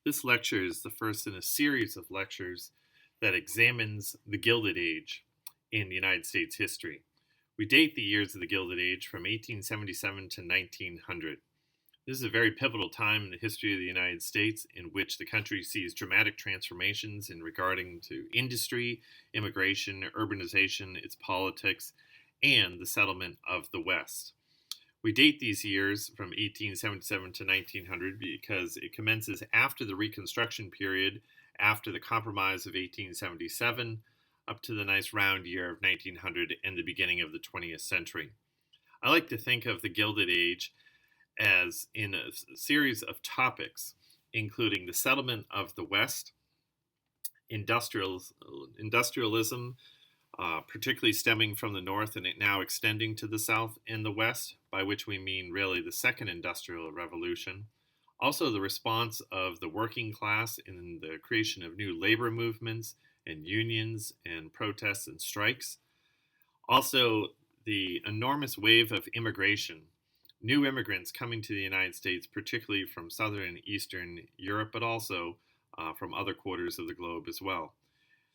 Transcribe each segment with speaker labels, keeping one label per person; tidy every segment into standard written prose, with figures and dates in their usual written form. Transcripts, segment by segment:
Speaker 1: This lecture is the first in a series of lectures that examines the Gilded Age in United States history. We date the years of the Gilded Age from 1877 to 1900. This is a very pivotal time in the history of the United States in which the country sees dramatic transformations in regarding to industry, immigration, urbanization, its politics, and the settlement of the West. We date these years from 1877 to 1900 because it commences after the Reconstruction period, after the Compromise of 1877, up to the nice round year of 1900 and the beginning of the 20th century. I like to think of the Gilded Age as in a series of topics, including the settlement of the West, industrialism, particularly stemming from the North and it now extending to the South and the West, by which we mean really the Second Industrial Revolution. Also, the response of the working class in the creation of new labor movements and unions and protests and strikes. Also, the enormous wave of immigration, new immigrants coming to the United States, particularly from Southern and Eastern Europe, but also from other quarters of the globe as well.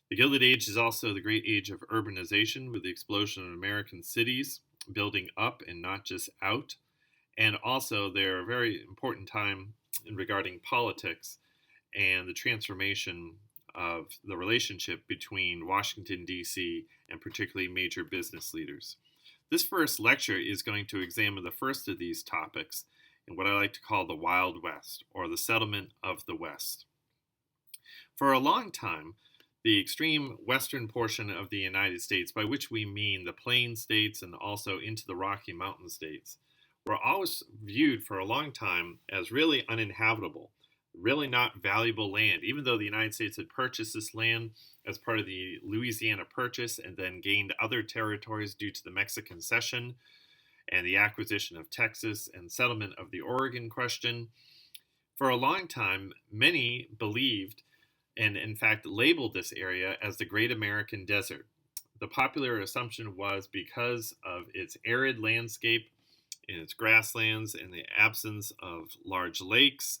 Speaker 1: The Gilded Age is also the great age of urbanization with the explosion of American cities building up and not just out. And also they're a very important time in regarding politics and the transformation of the relationship between Washington, D.C. and particularly major business leaders. This first lecture is going to examine the first of these topics in what I like to call the Wild West, or the settlement of the West. For a long time, the extreme western portion of the United States, by which we mean the plain states and also into the Rocky Mountain states, were always viewed for a long time as really uninhabitable, really not valuable land, even though the United States had purchased this land as part of the Louisiana Purchase and then gained other territories due to the Mexican Cession and the acquisition of Texas and settlement of the Oregon question. For a long time, many believed and in fact labeled this area as the Great American Desert. The popular assumption was because of its arid landscape and its grasslands and the absence of large lakes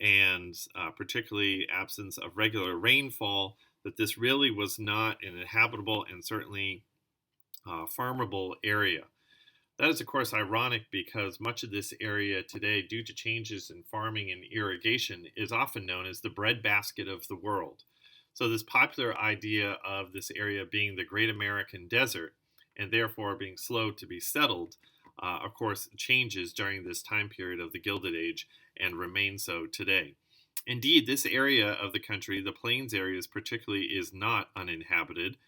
Speaker 1: and particularly absence of regular rainfall, that this really was not an inhabitable and certainly farmable area. That is, of course, ironic because much of this area today, due to changes in farming and irrigation, is often known as the breadbasket of the world. So this popular idea of this area being the Great American Desert and therefore being slow to be settled, of course, changes during this time period of the Gilded Age and remains so today. Indeed, this area of the country, the plains areas particularly, is not uninhabited.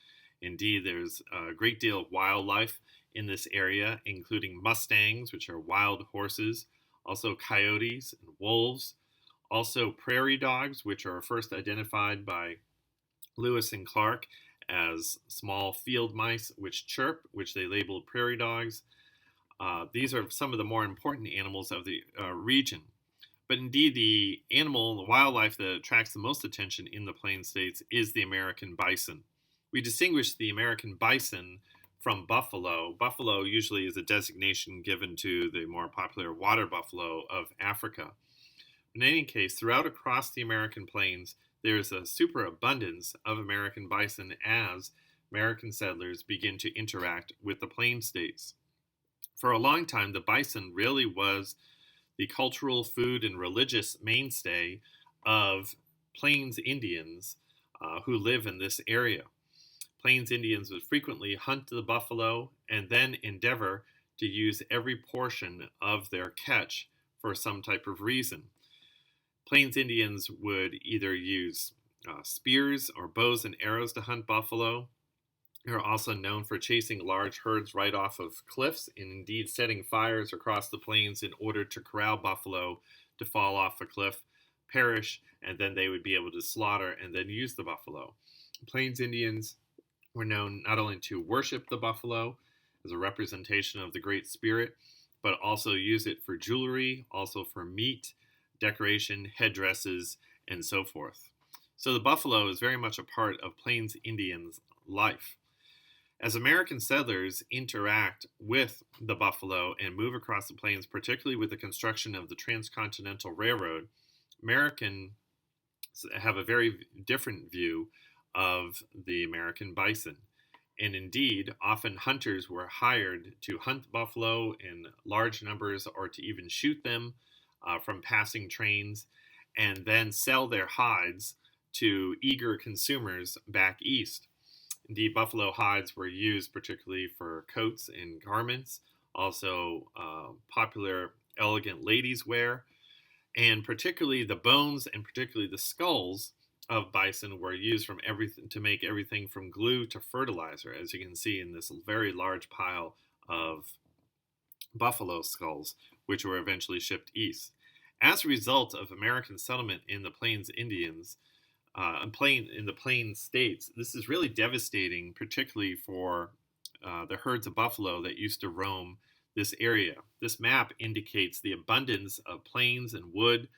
Speaker 1: Indeed, there's a great deal of wildlife in this area, including mustangs, which are wild horses, also coyotes and wolves, also prairie dogs, which are first identified by Lewis and Clark as small field mice which chirp, which they labeled prairie dogs. These are some of the more important animals of the region. But indeed, the animal, the wildlife that attracts the most attention in the Plain States is the American bison. We distinguish the American bison from buffalo. Buffalo usually is a designation given to the more popular water buffalo of Africa. In any case, throughout across the American plains, there is a superabundance of American bison as American settlers begin to interact with the plain states. For a long time, the bison really was the cultural, food, and religious mainstay of Plains Indians who live in this area. Plains Indians would frequently hunt the buffalo and then endeavor to use every portion of their catch for some type of reason. Plains Indians would either use spears or bows and arrows to hunt buffalo. They're also known for chasing large herds right off of cliffs and indeed setting fires across the plains in order to corral buffalo to fall off a cliff, perish, and then they would be able to slaughter and then use the buffalo. Plains Indians were known not only to worship the buffalo as a representation of the Great Spirit, but also use it for jewelry, also for meat, decoration, headdresses, and so forth. So the buffalo is very much a part of Plains Indians' life. As American settlers interact with the buffalo and move across the plains, particularly with the construction of the Transcontinental Railroad, American have a very different view of the American bison. And indeed, often hunters were hired to hunt buffalo in large numbers or to even shoot them from passing trains and then sell their hides to eager consumers back east. Indeed, buffalo hides were used particularly for coats and garments, also popular elegant ladies' wear, and particularly the bones and particularly the skulls of bison were used from everything to make everything from glue to fertilizer, as you can see in this very large pile of buffalo skulls, which were eventually shipped east. As a result of American settlement in the Plains Indians, in the Plains states, this is really devastating, particularly for the herds of buffalo that used to roam this area. This map indicates the abundance of plains and wood,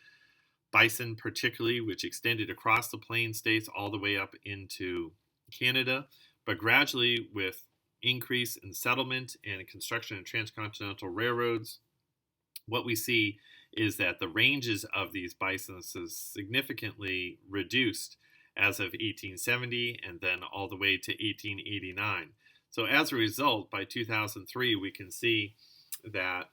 Speaker 1: bison particularly, which extended across the Plains states all the way up into Canada. But gradually, with increase in settlement and construction of transcontinental railroads, what we see is that the ranges of these bisons is significantly reduced as of 1870 and then all the way to 1889. So as a result, by 2003, we can see that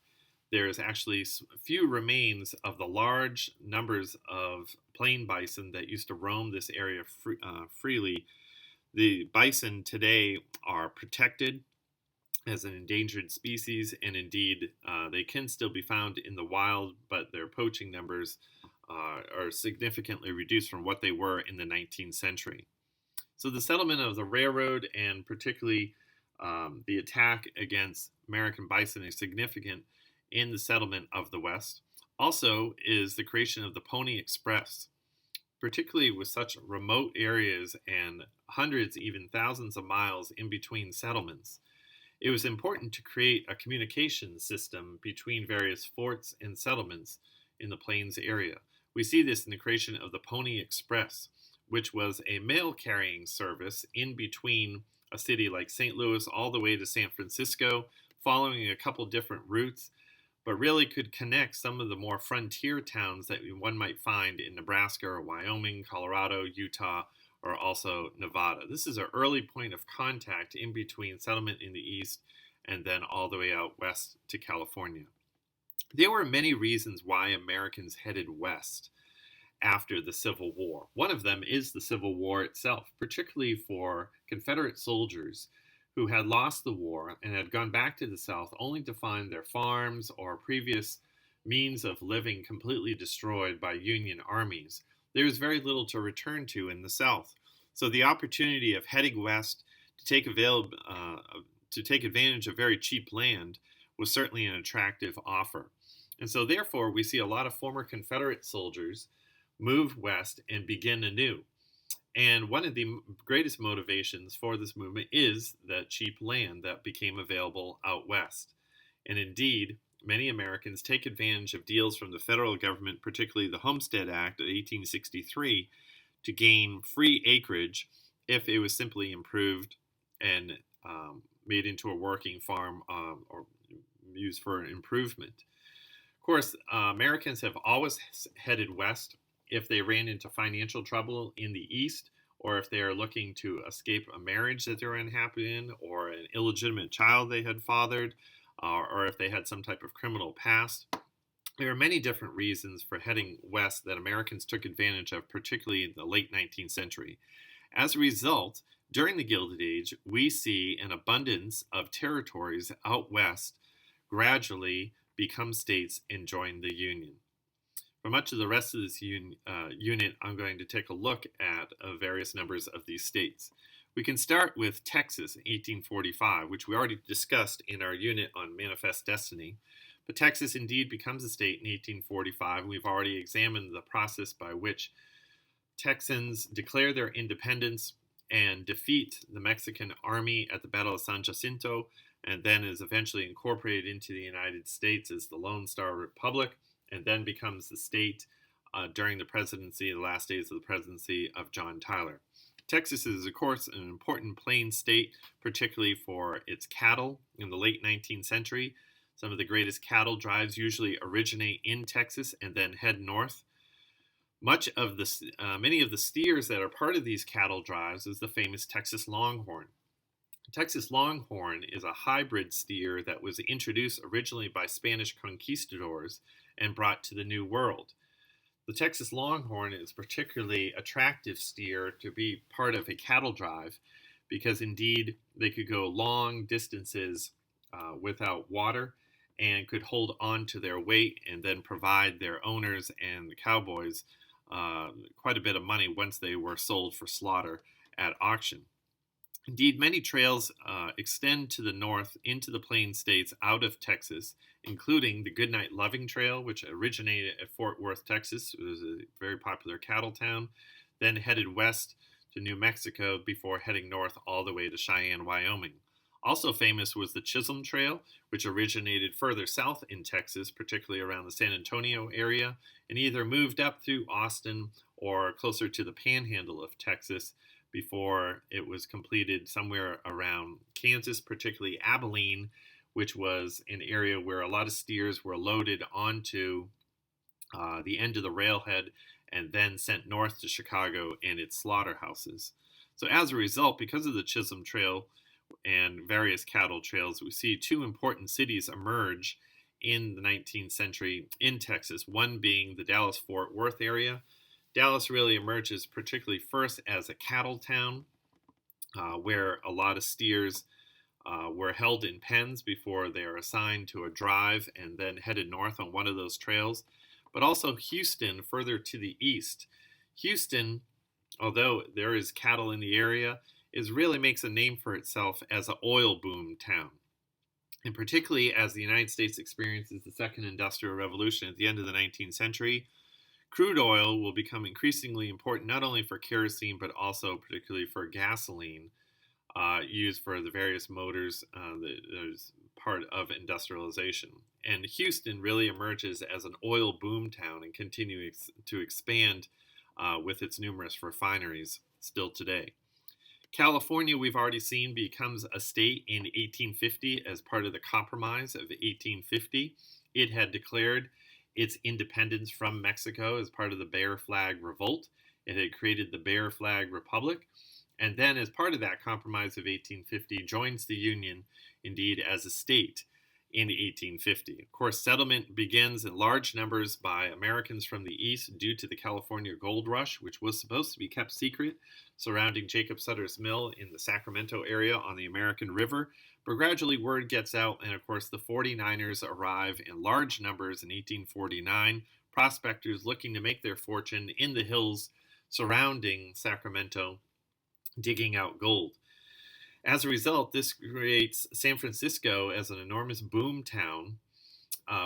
Speaker 1: there's actually few remains of the large numbers of plain bison that used to roam this area freely. The bison today are protected as an endangered species, and indeed they can still be found in the wild, but their poaching numbers are significantly reduced from what they were in the 19th century. So the settlement of the railroad and particularly the attack against American bison is significant in the settlement of the West. Also is the creation of the Pony Express, particularly with such remote areas and hundreds, even thousands of miles in between settlements. It was important to create a communication system between various forts and settlements in the Plains area. We see this in the creation of the Pony Express, which was a mail carrying service in between a city like St. Louis all the way to San Francisco, following a couple different routes, but really could connect some of the more frontier towns that one might find in Nebraska or Wyoming, Colorado, Utah, or also Nevada. This is an early point of contact in between settlement in the east and then all the way out west to California. There were many reasons why Americans headed west after the Civil War. One of them is the Civil War itself, particularly for Confederate soldiers who had lost the war and had gone back to the South only to find their farms or previous means of living completely destroyed by Union armies. There was very little to return to in the South. So the opportunity of heading west to take advantage of very cheap land was certainly an attractive offer. And so therefore we see a lot of former Confederate soldiers move west and begin anew. And one of the greatest motivations for this movement is the cheap land that became available out west. And indeed, many Americans take advantage of deals from the federal government, particularly the Homestead Act of 1863, to gain free acreage if it was simply improved and made into a working farm or used for improvement. Of course, Americans have always headed west if they ran into financial trouble in the East, or if they are looking to escape a marriage that they're unhappy in, or an illegitimate child they had fathered, or if they had some type of criminal past. There are many different reasons for heading west that Americans took advantage of, particularly in the late 19th century. As a result, during the Gilded Age, we see an abundance of territories out west gradually become states and join the Union. For much of the rest of this unit, I'm going to take a look at various numbers of these states. We can start with Texas in 1845, which we already discussed in our unit on Manifest Destiny. But Texas indeed becomes a state in 1845, and we've already examined the process by which Texans declare their independence and defeat the Mexican army at the Battle of San Jacinto, and then is eventually incorporated into the United States as the Lone Star Republic, and then becomes the state during the last days of the presidency of John Tyler. Texas is, of course, an important plains state, particularly for its cattle in the late 19th century. Some of the greatest cattle drives usually originate in Texas and then head north. Many of the steers that are part of these cattle drives is the famous Texas Longhorn. Texas Longhorn is a hybrid steer that was introduced originally by Spanish conquistadors and brought to the New World. The Texas Longhorn is a particularly attractive steer to be part of a cattle drive because indeed they could go long distances without water and could hold on to their weight and then provide their owners and the cowboys quite a bit of money once they were sold for slaughter at auction. Indeed, many trails extend to the north into the Plain States out of Texas, including the Goodnight Loving Trail, which originated at Fort Worth, Texas. It was a very popular cattle town, then headed west to New Mexico before heading north all the way to Cheyenne, Wyoming. Also famous was the Chisholm Trail, which originated further south in Texas, particularly around the San Antonio area, and either moved up through Austin or closer to the panhandle of Texas before it was completed somewhere around Kansas, particularly Abilene, which was an area where a lot of steers were loaded onto the end of the railhead and then sent north to Chicago and its slaughterhouses. So as a result, because of the Chisholm Trail and various cattle trails, we see two important cities emerge in the 19th century in Texas, one being the Dallas-Fort Worth area. Dallas really emerges particularly first as a cattle town where a lot of steers were held in pens before they are assigned to a drive and then headed north on one of those trails. But also Houston, further to the east. Houston, although there is cattle in the area, really makes a name for itself as an oil boom town. And particularly as the United States experiences the second industrial revolution at the end of the 19th century, crude oil will become increasingly important not only for kerosene but also particularly for gasoline used for the various motors that is part of industrialization. And Houston really emerges as an oil boom town and continues to expand with its numerous refineries still today. California, we've already seen, becomes a state in 1850 as part of the Compromise of 1850. It had declared its independence from Mexico as part of the Bear Flag Revolt. It had created the Bear Flag Republic, and then as part of that Compromise of 1850, joins the Union, indeed, as a state in 1850. Of course, settlement begins in large numbers by Americans from the East due to the California Gold Rush, which was supposed to be kept secret, surrounding Jacob Sutter's Mill in the Sacramento area on the American River. But gradually word gets out, and of course the 49ers arrive in large numbers in 1849, prospectors looking to make their fortune in the hills surrounding Sacramento, digging out gold. As a result, this creates San Francisco as an enormous boom town,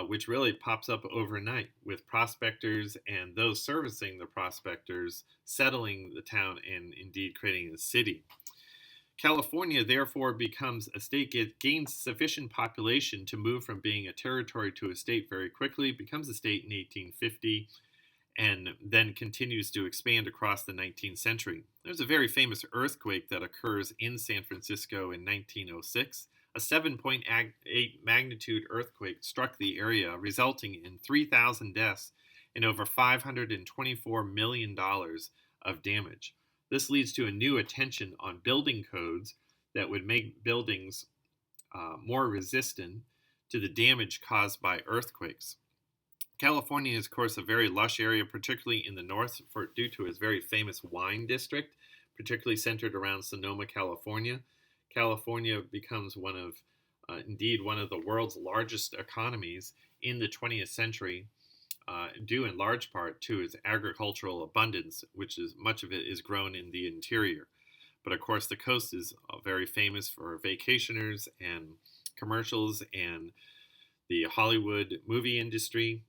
Speaker 1: which really pops up overnight with prospectors and those servicing the prospectors settling the town and indeed creating a city. California therefore becomes a state, gains sufficient population to move from being a territory to a state very quickly, becomes a state in 1850, and then continues to expand across the 19th century. There's a very famous earthquake that occurs in San Francisco in 1906. A 7.8 magnitude earthquake struck the area, resulting in 3,000 deaths and over $524 million of damage. This leads to a new attention on building codes that would make buildings more resistant to the damage caused by earthquakes. California is, of course, a very lush area, particularly in the north, due to its very famous wine district, particularly centered around Sonoma, California. California becomes one of the world's largest economies in the 20th century, due in large part to its agricultural abundance, which is much of it is grown in the interior. But of course, the coast is very famous for vacationers and commercials and the Hollywood movie industry,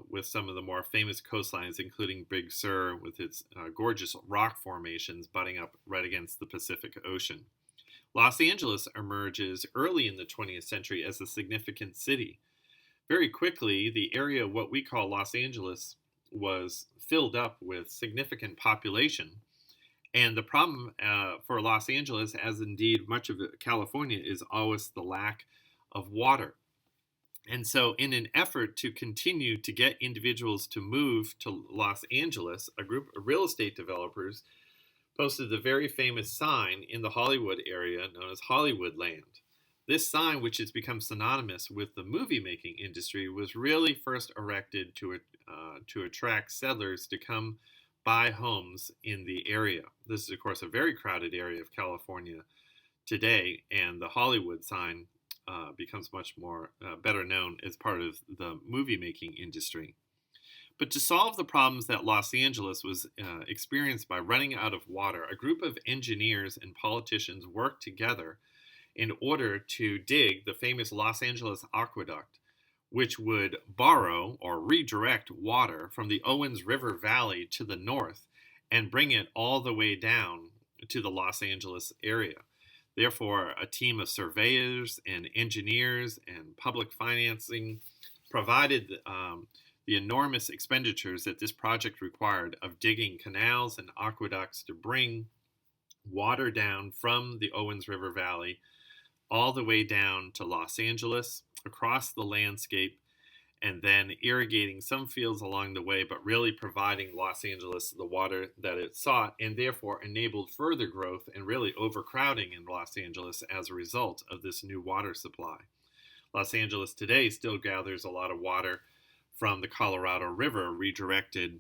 Speaker 1: with some of the more famous coastlines, including Big Sur, with its gorgeous rock formations butting up right against the Pacific Ocean. Los Angeles emerges early in the 20th century as a significant city. Very quickly, the area of what we call Los Angeles was filled up with significant population. And the problem for Los Angeles, as indeed much of California, is always the lack of water. And so, in an effort to continue to get individuals to move to Los Angeles, a group of real estate developers posted the very famous sign in the Hollywood area known as Hollywoodland. This sign, which has become synonymous with the movie making industry, was really first erected to attract settlers to come buy homes in the area. This is, of course, a very crowded area of California today, and the Hollywood sign becomes much more better known as part of the movie making industry. But to solve the problems that Los Angeles was experienced by running out of water, a group of engineers and politicians worked together in order to dig the famous Los Angeles Aqueduct, which would borrow or redirect water from the Owens River Valley to the north and bring it all the way down to the Los Angeles area. Therefore, a team of surveyors and engineers and public financing provided the enormous expenditures that this project required of digging canals and aqueducts to bring water down from the Owens River Valley all the way down to Los Angeles, across the landscape, and then irrigating some fields along the way, but really providing Los Angeles the water that it sought, and therefore enabled further growth and really overcrowding in Los Angeles as a result of this new water supply. Los Angeles today still gathers a lot of water from the Colorado River, redirected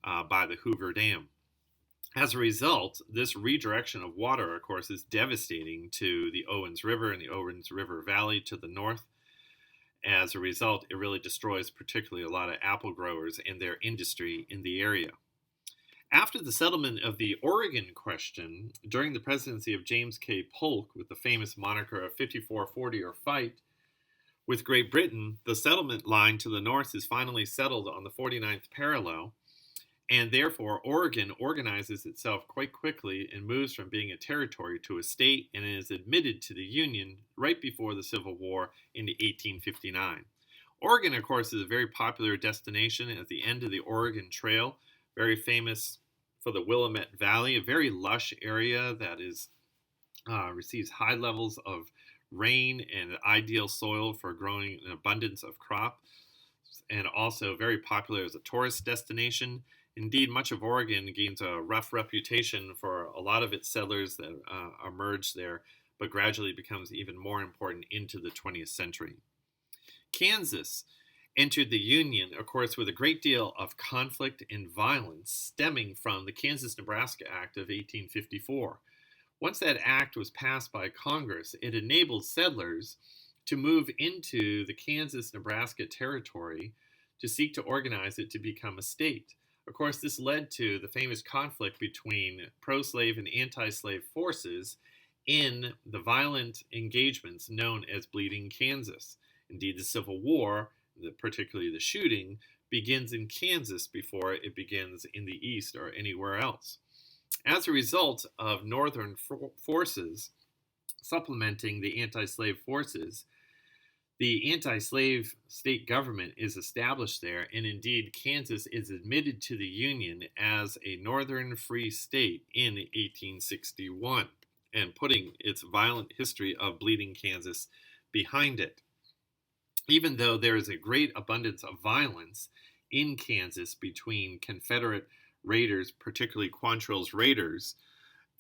Speaker 1: by the Hoover Dam. As a result, this redirection of water, of course, is devastating to the Owens River and the Owens River Valley to the north. As a result, it really destroys particularly a lot of apple growers and their industry in the area. After the settlement of the Oregon question during the presidency of James K. Polk, with the famous moniker of 54-40 or fight, with Great Britain, the settlement line to the north is finally settled on the 49th parallel, and therefore Oregon organizes itself quite quickly and moves from being a territory to a state, and is admitted to the Union right before the Civil War in 1859. Oregon, of course, is a very popular destination at the end of the Oregon Trail, very famous for the Willamette Valley, a very lush area that receives high levels of rain and ideal soil for growing an abundance of crop, and also very popular as a tourist destination. Indeed, much of Oregon gains a rough reputation for a lot of its settlers that emerged there, but gradually becomes even more important into the 20th century. Kansas entered the Union, of course, with a great deal of conflict and violence stemming from the Kansas-Nebraska Act of 1854. Once that act was passed by Congress, it enabled settlers to move into the Kansas-Nebraska territory to seek to organize it to become a state. Of course, this led to the famous conflict between pro-slave and anti-slave forces in the violent engagements known as Bleeding Kansas. Indeed, the Civil War, particularly the shooting, begins in Kansas before it begins in the East or anywhere else. As a result of Northern forces supplementing the anti-slave forces, the anti-slave state government is established there, and indeed Kansas is admitted to the Union as a Northern free state in 1861, and putting its violent history of Bleeding Kansas behind it. Even though there is a great abundance of violence in Kansas between Confederate raiders, particularly Quantrill's raiders,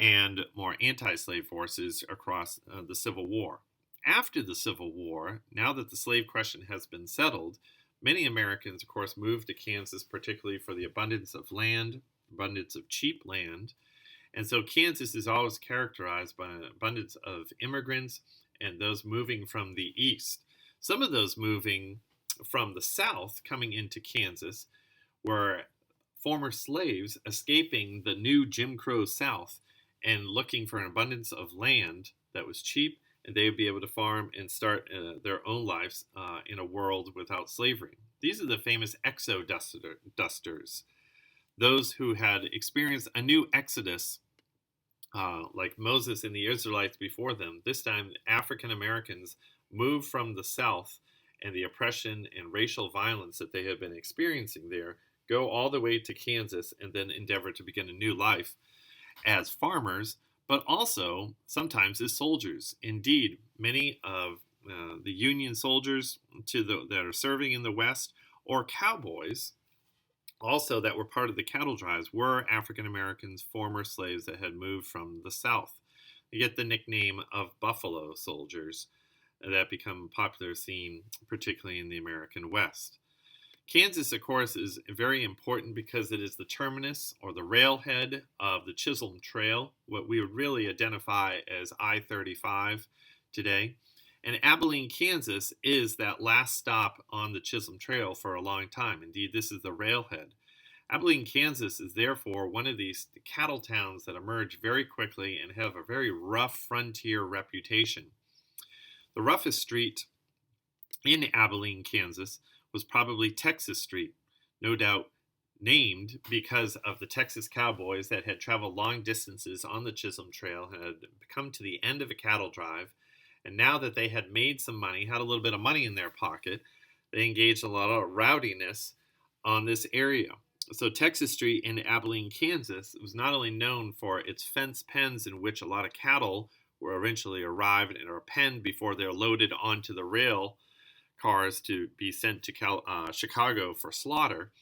Speaker 1: and more anti-slave forces across the Civil War. After the Civil War, now that the slave question has been settled, many Americans, of course, moved to Kansas, particularly for the abundance of land, abundance of cheap land. And so Kansas is always characterized by an abundance of immigrants and those moving from the east. Some of those moving from the south coming into Kansas were former slaves escaping the new Jim Crow South and looking for an abundance of land that was cheap, and they would be able to farm and start their own lives in a world without slavery. These are the famous exodusters, those who had experienced a new exodus, like Moses and the Israelites before them. This time, African Americans moved from the South and the oppression and racial violence that they had been experiencing there, go all the way to Kansas, and then endeavor to begin a new life as farmers, but also sometimes as soldiers. Indeed, many of the Union soldiers that are serving in the West, or cowboys, also that were part of the cattle drives, were African Americans, former slaves that had moved from the South. They get the nickname of Buffalo Soldiers that become a popular theme, particularly in the American West. Kansas, of course, is very important because it is the terminus or the railhead of the Chisholm Trail, what we would really identify as I-35 today. And Abilene, Kansas is that last stop on the Chisholm Trail for a long time. Indeed, this is the railhead. Abilene, Kansas is therefore one of these cattle towns that emerge very quickly and have a very rough frontier reputation. The roughest street in Abilene, Kansas was probably Texas Street, no doubt named because of the Texas cowboys that had traveled long distances on the Chisholm Trail and had come to the end of a cattle drive. And now that they had made some money, had a little bit of money in their pocket, they engaged a lot of rowdiness on this area. So Texas Street in Abilene, Kansas was not only known for its fence pens in which a lot of cattle were eventually arrived and are penned before they're loaded onto the rail cars to be sent to Chicago for slaughter.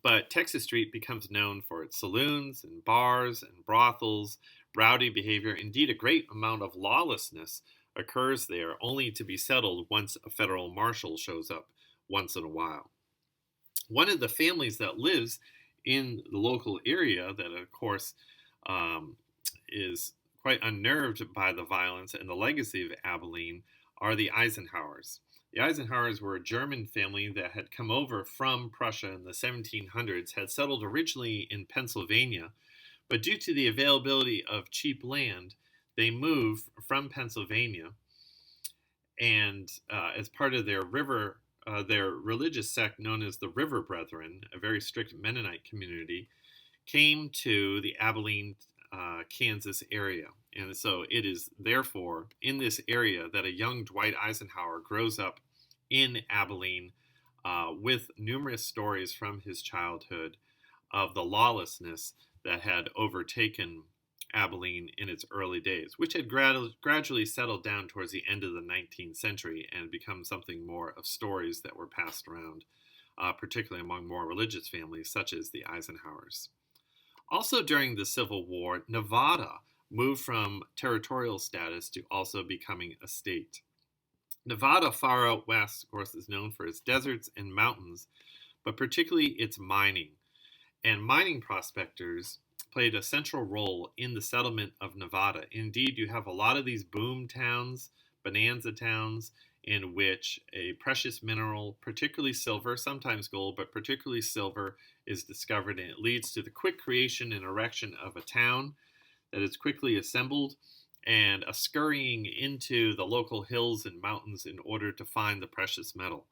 Speaker 1: But Texas Street becomes known for its saloons and bars and brothels, rowdy behavior. Indeed, a great amount of lawlessness occurs there, only to be settled once a federal marshal shows up once in a while. One of the families that lives in the local area that, of course, is quite unnerved by the violence and the legacy of Abilene are the Eisenhowers. The Eisenhowers were a German family that had come over from Prussia in the 1700s, had settled originally in Pennsylvania, but due to the availability of cheap land, they moved from Pennsylvania, and as part of their religious sect known as the River Brethren, a very strict Mennonite community, came to the Abilene, Kansas area. And so it is therefore in this area that a young Dwight Eisenhower grows up in Abilene with numerous stories from his childhood of the lawlessness that had overtaken Abilene in its early days, which had gradually settled down towards the end of the 19th century and become something more of stories that were passed around, particularly among more religious families such as the Eisenhowers. Also during the Civil War, Nevada moved from territorial status to also becoming a state. Nevada, far out west, of course, is known for its deserts and mountains, but particularly its mining. And mining prospectors played a central role in the settlement of Nevada. Indeed, you have a lot of these boom towns, bonanza towns, in which a precious mineral, particularly silver, sometimes gold, but particularly silver, is discovered, and it leads to the quick creation and erection of a town that is quickly assembled and a scurrying into the local hills and mountains in order to find the precious metal.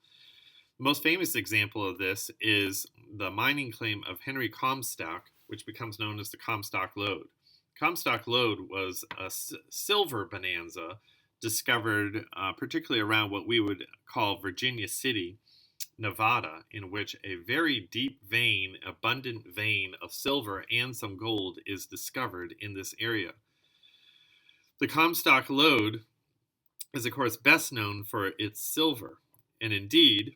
Speaker 1: The most famous example of this is the mining claim of Henry Comstock, which becomes known as the Comstock Lode. Comstock Lode was a silver bonanza discovered particularly around what we would call Virginia City, Nevada, in which a very deep vein, abundant vein of silver and some gold is discovered in this area. The Comstock Lode is, of course, best known for its silver, and indeed,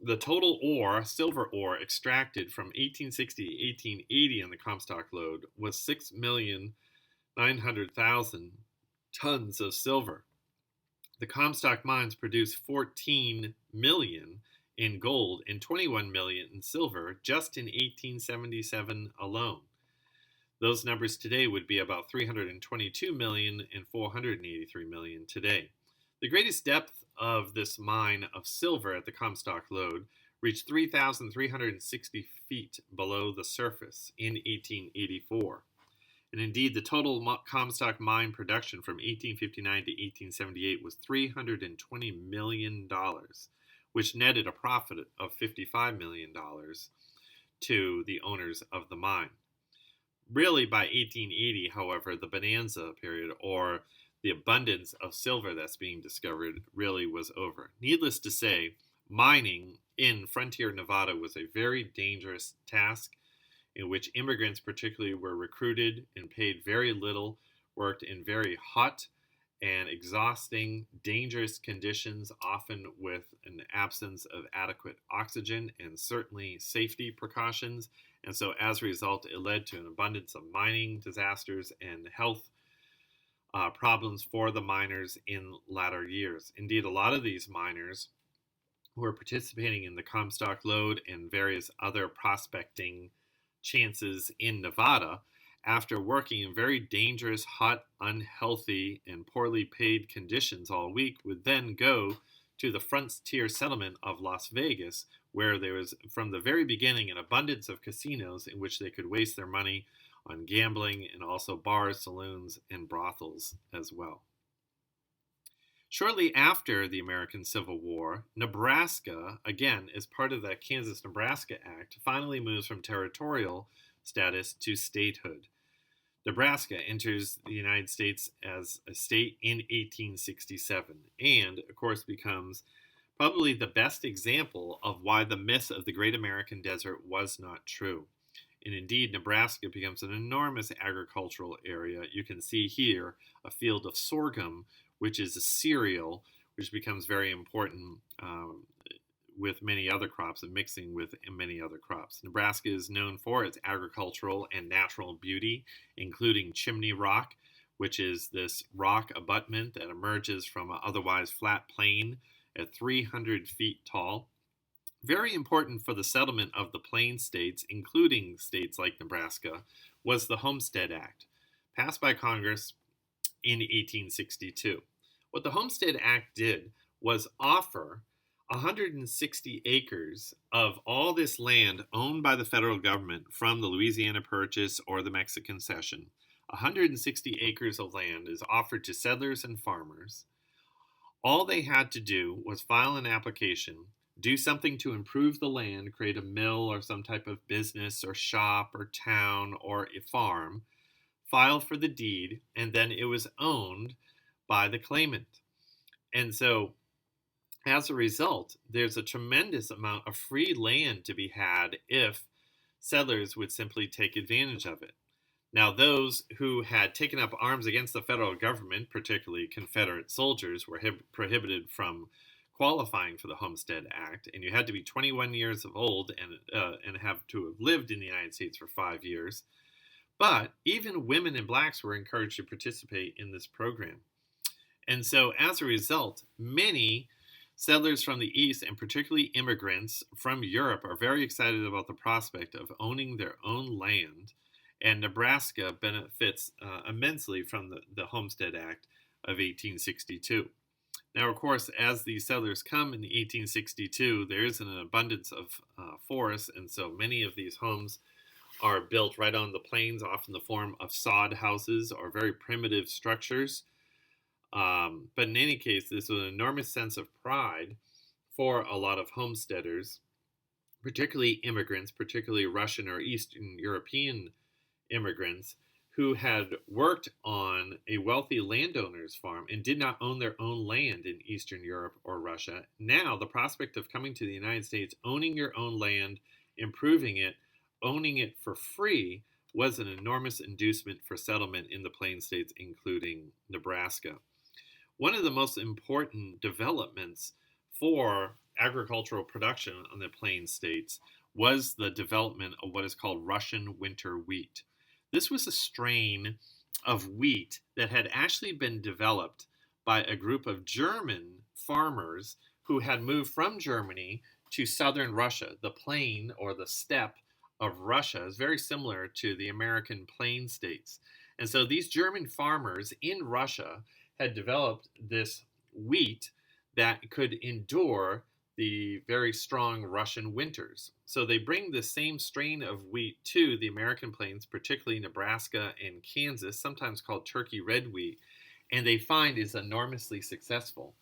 Speaker 1: the total silver ore extracted from 1860 to 1880 on the Comstock Lode was 6,900,000 tons of silver. The Comstock mines produced 14 million in gold and 21 million in silver just in 1877 alone. Those numbers today would be about 322 million and 483 million today. The greatest depth of this mine of silver at the Comstock Lode reached 3,360 feet below the surface in 1884. And indeed, the total Comstock mine production from 1859 to 1878 was $320 million, which netted a profit of $55 million to the owners of the mine. Really, by 1880, however, the bonanza period, or the abundance of silver that's being discovered, really was over. Needless to say, mining in frontier Nevada was a very dangerous task in which immigrants particularly were recruited and paid very little, worked in very hot and exhausting, dangerous conditions, often with an absence of adequate oxygen and certainly safety precautions. And so, as a result, it led to an abundance of mining disasters and health problems for the miners in latter years. Indeed, a lot of these miners who are participating in the Comstock Lode and various other prospecting chances in Nevada, after working in very dangerous, hot, unhealthy, and poorly paid conditions all week, would then go to the frontier settlement of Las Vegas, where there was, from the very beginning, an abundance of casinos in which they could waste their money on gambling and also bars, saloons, and brothels as well. Shortly after the American Civil War, Nebraska, again as part of that Kansas-Nebraska Act, finally moves from territorial status to statehood. Nebraska enters the United States as a state in 1867 and, of course, becomes probably the best example of why the myth of the Great American Desert was not true. And indeed, Nebraska becomes an enormous agricultural area. You can see here a field of sorghum, which is a cereal, which becomes very important with many other crops and mixing with many other crops. Nebraska is known for its agricultural and natural beauty, including Chimney Rock, which is this rock abutment that emerges from an otherwise flat plain at 300 feet tall. Very important for the settlement of the Plain states, including states like Nebraska, was the Homestead Act, passed by Congress in 1862. What the Homestead Act did was offer 160 acres of all this land owned by the federal government from the Louisiana Purchase or the Mexican Cession. 160 acres of land is offered to settlers and farmers. All they had to do was file an application, do something to improve the land, create a mill or some type of business or shop or town or a farm, file for the deed, and then it was owned by the claimant. And so, as a result, there's a tremendous amount of free land to be had if settlers would simply take advantage of it. Now, those who had taken up arms against the federal government, particularly Confederate soldiers, were prohibited from qualifying for the Homestead Act, and you had to be 21 years of old and have to have lived in the United States for 5 years. But even women and blacks were encouraged to participate in this program. And so, as a result, many settlers from the East, and particularly immigrants from Europe, are very excited about the prospect of owning their own land. And Nebraska benefits immensely from the Homestead Act of 1862. Now, of course, as these settlers come in 1862, there is an abundance of forests, and so many of these homes are built right on the plains, often in the form of sod houses or very primitive structures. But in any case, this was an enormous sense of pride for a lot of homesteaders, particularly immigrants, particularly Russian or Eastern European immigrants, who had worked on a wealthy landowner's farm and did not own their own land in Eastern Europe or Russia. Now, the prospect of coming to the United States, owning your own land, improving it, owning it for free, was an enormous inducement for settlement in the Plain States, including Nebraska. One of the most important developments for agricultural production on the Plain States was the development of what is called Russian winter wheat. This was a strain of wheat that had actually been developed by a group of German farmers who had moved from Germany to southern Russia. The plain or the steppe of Russia is very similar to the American plain states. And so these German farmers in Russia had developed this wheat that could endure the very strong Russian winters. So they bring the same strain of wheat to the American plains, particularly Nebraska and Kansas, sometimes called Turkey red wheat, and they find is enormously successful.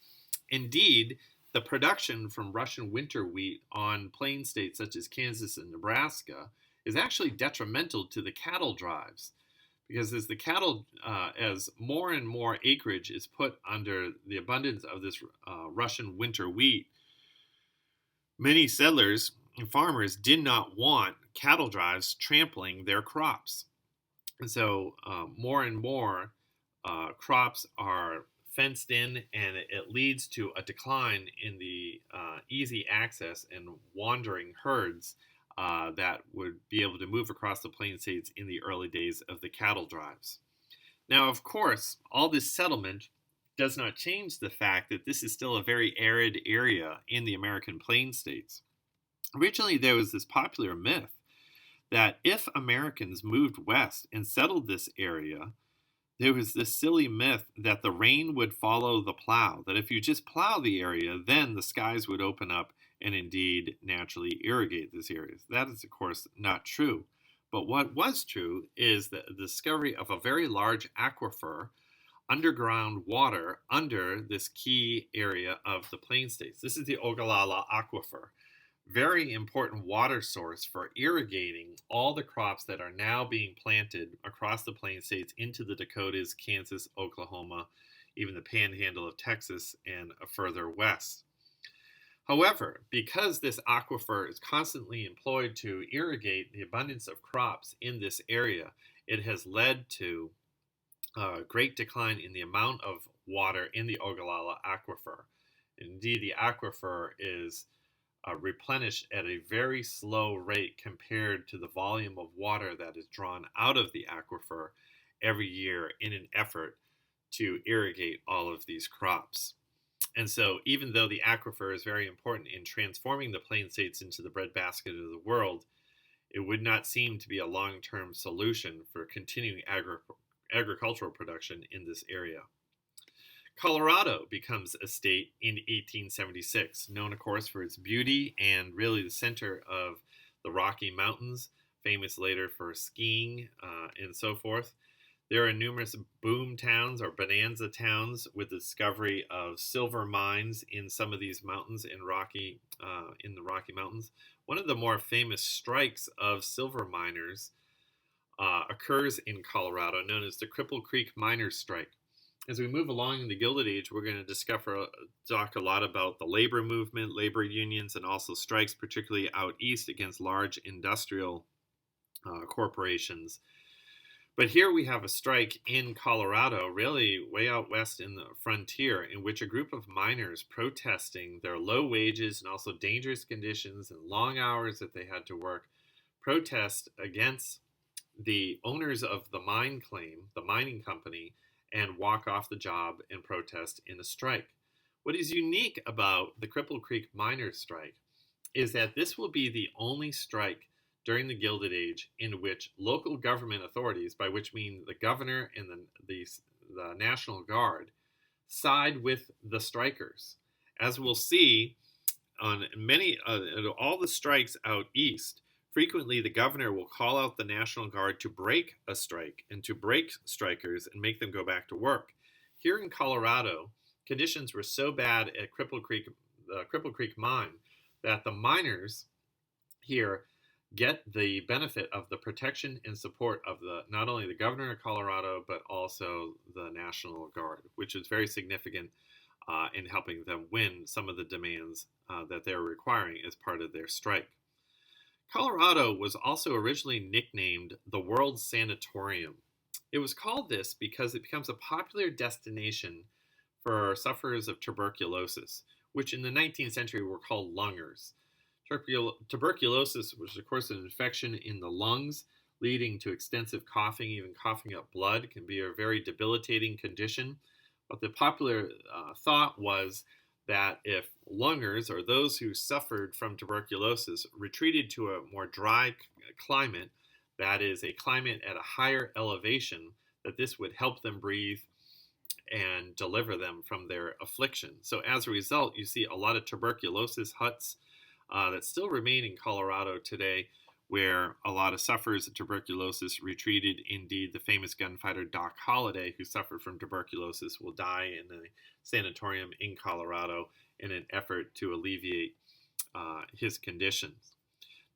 Speaker 1: Indeed, the production from Russian winter wheat on plain states such as Kansas and Nebraska is actually detrimental to the cattle drives, because as more and more acreage is put under the abundance of this Russian winter wheat, many settlers and farmers did not want cattle drives trampling their crops. And so more and more crops are fenced in, and it leads to a decline in the easy access and wandering herds that would be able to move across the plain states in the early days of the cattle drives. Now, of course, all this settlement does not change the fact that this is still a very arid area in the American plain states. Originally, there was this popular myth that if Americans moved west and settled this area, there was this silly myth that the rain would follow the plow, that if you just plow the area, then the skies would open up and indeed naturally irrigate this area. That is, of course, not true. But what was true is the discovery of a very large aquifer, underground water under this key area of the plain states. This is the Ogallala Aquifer. Very important water source for irrigating all the crops that are now being planted across the plain states into the Dakotas, Kansas, Oklahoma, even the panhandle of Texas, and further west. However, because this aquifer is constantly employed to irrigate the abundance of crops in this area, it has led to a great decline in the amount of water in the Ogallala Aquifer. Indeed, the aquifer is replenished at a very slow rate compared to the volume of water that is drawn out of the aquifer every year in an effort to irrigate all of these crops. And so, even though the aquifer is very important in transforming the plain states into the breadbasket of the world, it would not seem to be a long-term solution for continuing agricultural production in this area. Colorado becomes a state in 1876, known, of course, for its beauty and really the center of the Rocky Mountains, famous later for skiing and so forth. There are numerous boom towns or bonanza towns with the discovery of silver mines in some of these mountains in the Rocky Mountains. One of the more famous strikes of silver miners occurs in Colorado, known as the Cripple Creek Miners' Strike. As we move along in the Gilded Age, we're going to talk a lot about the labor movement, labor unions, and also strikes, particularly out east against large industrial corporations. But here we have a strike in Colorado, really way out west in the frontier, in which a group of miners protesting their low wages and also dangerous conditions and long hours that they had to work, protest against the owners of the mine claim, the mining company, and walk off the job and protest in a strike. What is unique about the Cripple Creek Miners' Strike is that this will be the only strike during the Gilded Age in which local government authorities, by which mean the governor and the National Guard, side with the strikers. As we'll see on many all the strikes out east, frequently the governor will call out the National Guard to break a strike and to break strikers and make them go back to work. Here in Colorado, conditions were so bad at Cripple Creek Mine that the miners here get the benefit of the protection and support of not only the governor of Colorado, but also the National Guard, which is very significant in helping them win some of the demands that they're requiring as part of their strike. Colorado was also originally nicknamed the World Sanatorium. It was called this because it becomes a popular destination for sufferers of tuberculosis, which in the 19th century were called lungers. Tuberculosis was, of course, an infection in the lungs, leading to extensive coughing, even coughing up blood. It can be a very debilitating condition. But the popular thought was that if lungers, or those who suffered from tuberculosis, retreated to a more dry climate, that is, a climate at a higher elevation, that this would help them breathe and deliver them from their affliction. So as a result, you see a lot of tuberculosis huts that still remain in Colorado today, where a lot of sufferers of tuberculosis retreated. Indeed, the famous gunfighter Doc Holliday, who suffered from tuberculosis, will die in a sanatorium in Colorado in an effort to alleviate his conditions.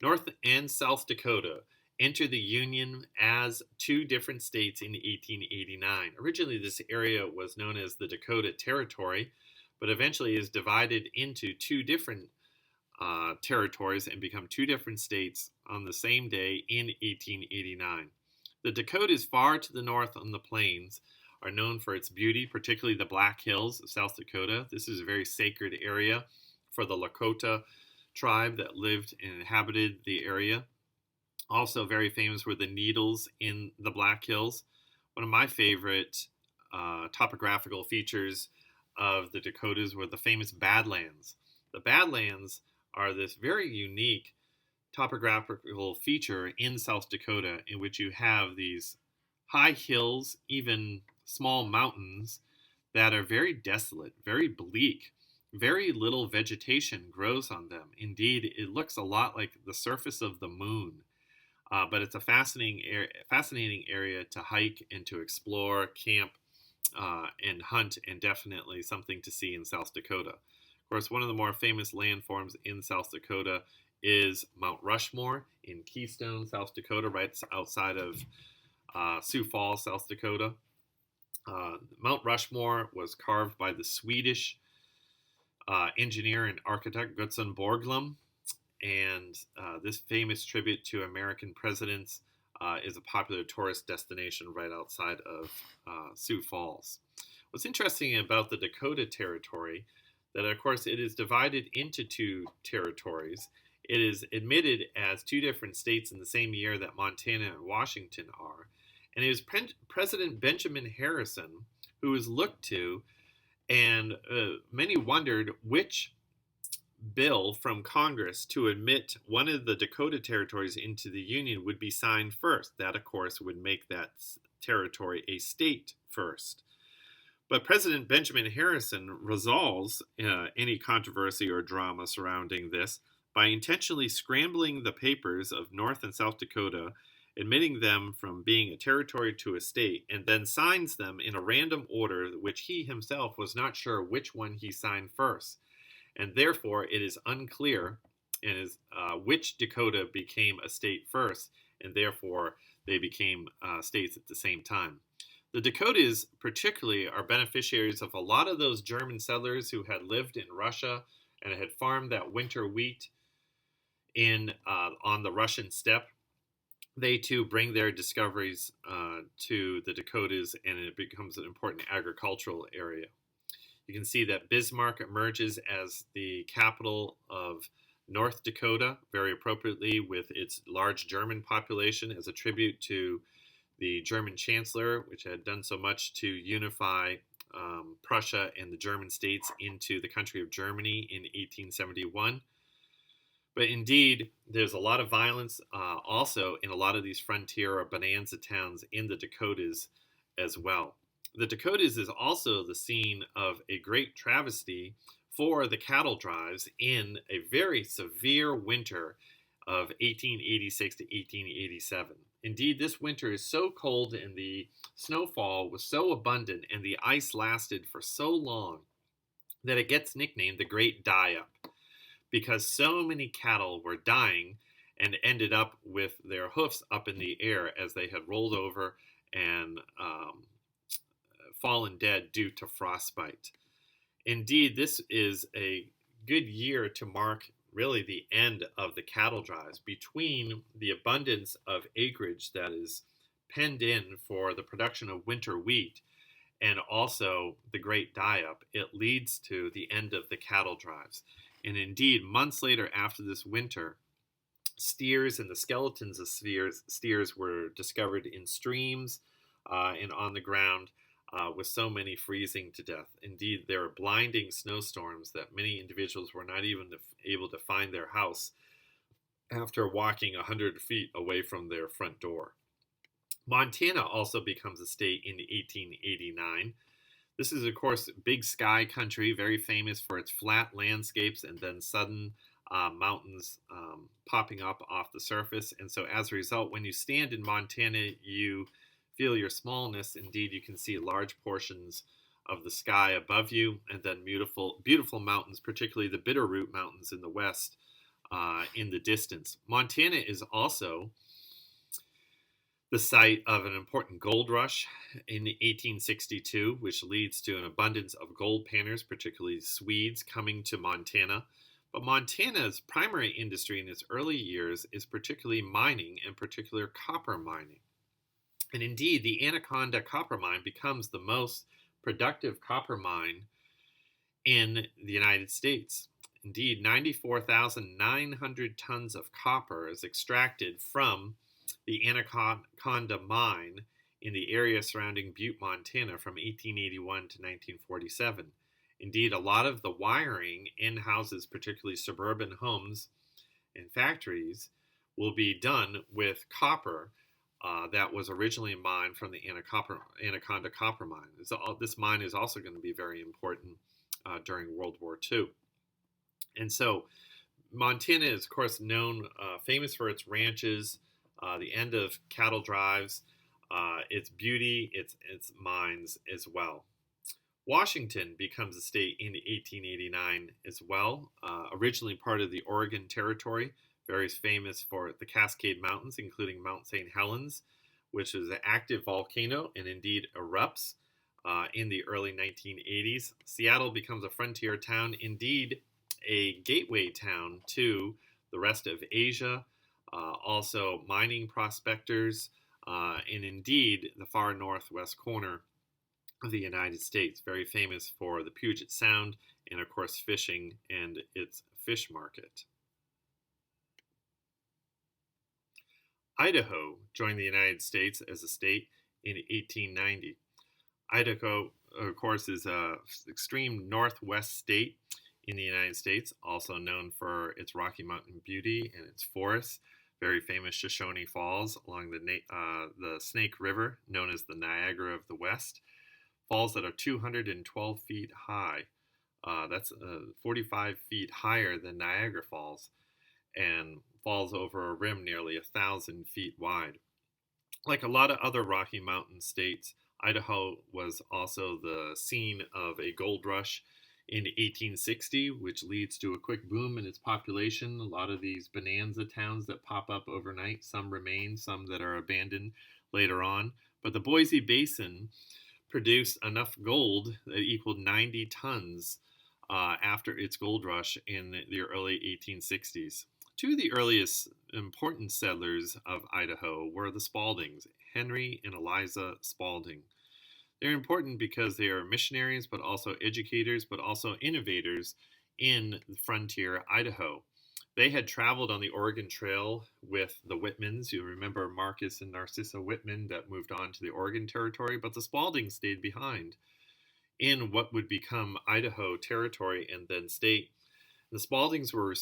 Speaker 1: North and South Dakota entered the Union as two different states in 1889. Originally, this area was known as the Dakota Territory, but eventually is divided into two different territories and become two different states on the same day in 1889. The Dakotas far to the north on the plains are known for its beauty, particularly the Black Hills of South Dakota. This is a very sacred area for the Lakota tribe that lived and inhabited the area. Also, very famous were the needles in the Black Hills. One of my favorite topographical features of the Dakotas were the famous Badlands. The Badlands are this very unique topographical feature in South Dakota in which you have these high hills, even small mountains that are very desolate, very bleak. Very little vegetation grows on them. Indeed, it looks a lot like the surface of the moon. But it's a fascinating area to hike and to explore, camp, and hunt, and definitely something to see in South Dakota. Of course, one of the more famous landforms in South Dakota is Mount Rushmore in Keystone, South Dakota, right outside of Sioux Falls, South Dakota. Mount Rushmore was carved by the Swedish engineer and architect Gutzon Borglum, and this famous tribute to American presidents is a popular tourist destination right outside of Sioux Falls. What's interesting about the Dakota Territory, that of course it is divided into two territories. It is admitted as two different states in the same year that Montana and Washington are. And it was President Benjamin Harrison who was looked to, and many wondered which bill from Congress to admit one of the Dakota territories into the Union would be signed first. That, of course, would make that territory a state first. But President Benjamin Harrison resolves any controversy or drama surrounding this by intentionally scrambling the papers of North and South Dakota, admitting them from being a territory to a state, and then signs them in a random order, which he himself was not sure which one he signed first. And therefore, it is unclear which Dakota became a state first, and therefore they became states at the same time. The Dakotas particularly are beneficiaries of a lot of those German settlers who had lived in Russia and had farmed that winter wheat on the Russian steppe. They too bring their discoveries to the Dakotas, and it becomes an important agricultural area. You can see that Bismarck emerges as the capital of North Dakota, very appropriately, with its large German population, as a tribute to the German Chancellor, which had done so much to unify Prussia and the German states into the country of Germany in 1871. But indeed, there's a lot of violence also in a lot of these frontier or bonanza towns in the Dakotas as well. The Dakotas is also the scene of a great travesty for the cattle drives in a very severe winter of 1886 to 1887. Indeed, this winter is so cold and the snowfall was so abundant and the ice lasted for so long that it gets nicknamed the Great Die-Up, because so many cattle were dying and ended up with their hoofs up in the air as they had rolled over and fallen dead due to frostbite. Indeed, this is a good year to mark really the end of the cattle drives. Between the abundance of acreage that is penned in for the production of winter wheat and also the Great Die-Up, it leads to the end of the cattle drives. And indeed, months later after this winter, steers and the skeletons of steers were discovered in streams and on the ground, with so many freezing to death. Indeed, there were blinding snowstorms that many individuals were not even able to find their house after walking 100 feet away from their front door. Montana also becomes a state in 1889. This is, of course, big sky country, very famous for its flat landscapes and then sudden mountains popping up off the surface. And so as a result, when you stand in Montana, you feel your smallness. Indeed, you can see large portions of the sky above you, and then beautiful, beautiful mountains, particularly the Bitterroot Mountains in the west in the distance. Montana is also the site of an important gold rush in 1862, which leads to an abundance of gold panners, particularly Swedes, coming to Montana. But Montana's primary industry in its early years is particularly mining, and particular copper mining. And indeed, the Anaconda copper mine becomes the most productive copper mine in the United States. Indeed, 94,900 tons of copper is extracted from the Anaconda mine in the area surrounding Butte, Montana from 1881 to 1947. Indeed, a lot of the wiring in houses, particularly suburban homes and factories, will be done with copper that was originally mined from the Anaconda copper mine. This mine is also going to be very important during World War II. And so Montana is, of course, famous for its ranches, the end of cattle drives, its beauty, its mines as well. Washington becomes a state in 1889 as well, originally part of the Oregon Territory, very famous for the Cascade Mountains, including Mount St. Helens, which is an active volcano and indeed erupts in the early 1980s. Seattle becomes a frontier town, indeed a gateway town to the rest of Asia, also mining prospectors, and indeed the far northwest corner of the United States, very famous for the Puget Sound and, of course, fishing and its fish market. Idaho joined the United States as a state in 1890. Idaho, of course, is an extreme northwest state in the United States, also known for its Rocky Mountain beauty and its forests. Very famous Shoshone Falls along the Snake River, known as the Niagara of the West. Falls that are 212 feet high. That's 45 feet higher than Niagara Falls, and falls over a rim nearly 1,000 feet wide. Like a lot of other Rocky Mountain states, Idaho was also the scene of a gold rush in 1860, which leads to a quick boom in its population. A lot of these bonanza towns that pop up overnight, some remain, some that are abandoned later on. But the Boise Basin produced enough gold that equaled 90 tons after its gold rush in the early 1860s. Two of the earliest important settlers of Idaho were the Spaldings, Henry and Eliza Spalding. They're important because they are missionaries, but also educators, but also innovators in frontier Idaho. They had traveled on the Oregon Trail with the Whitmans. You remember Marcus and Narcissa Whitman that moved on to the Oregon Territory, but the Spaldings stayed behind in what would become Idaho Territory and then state. The Spaldings were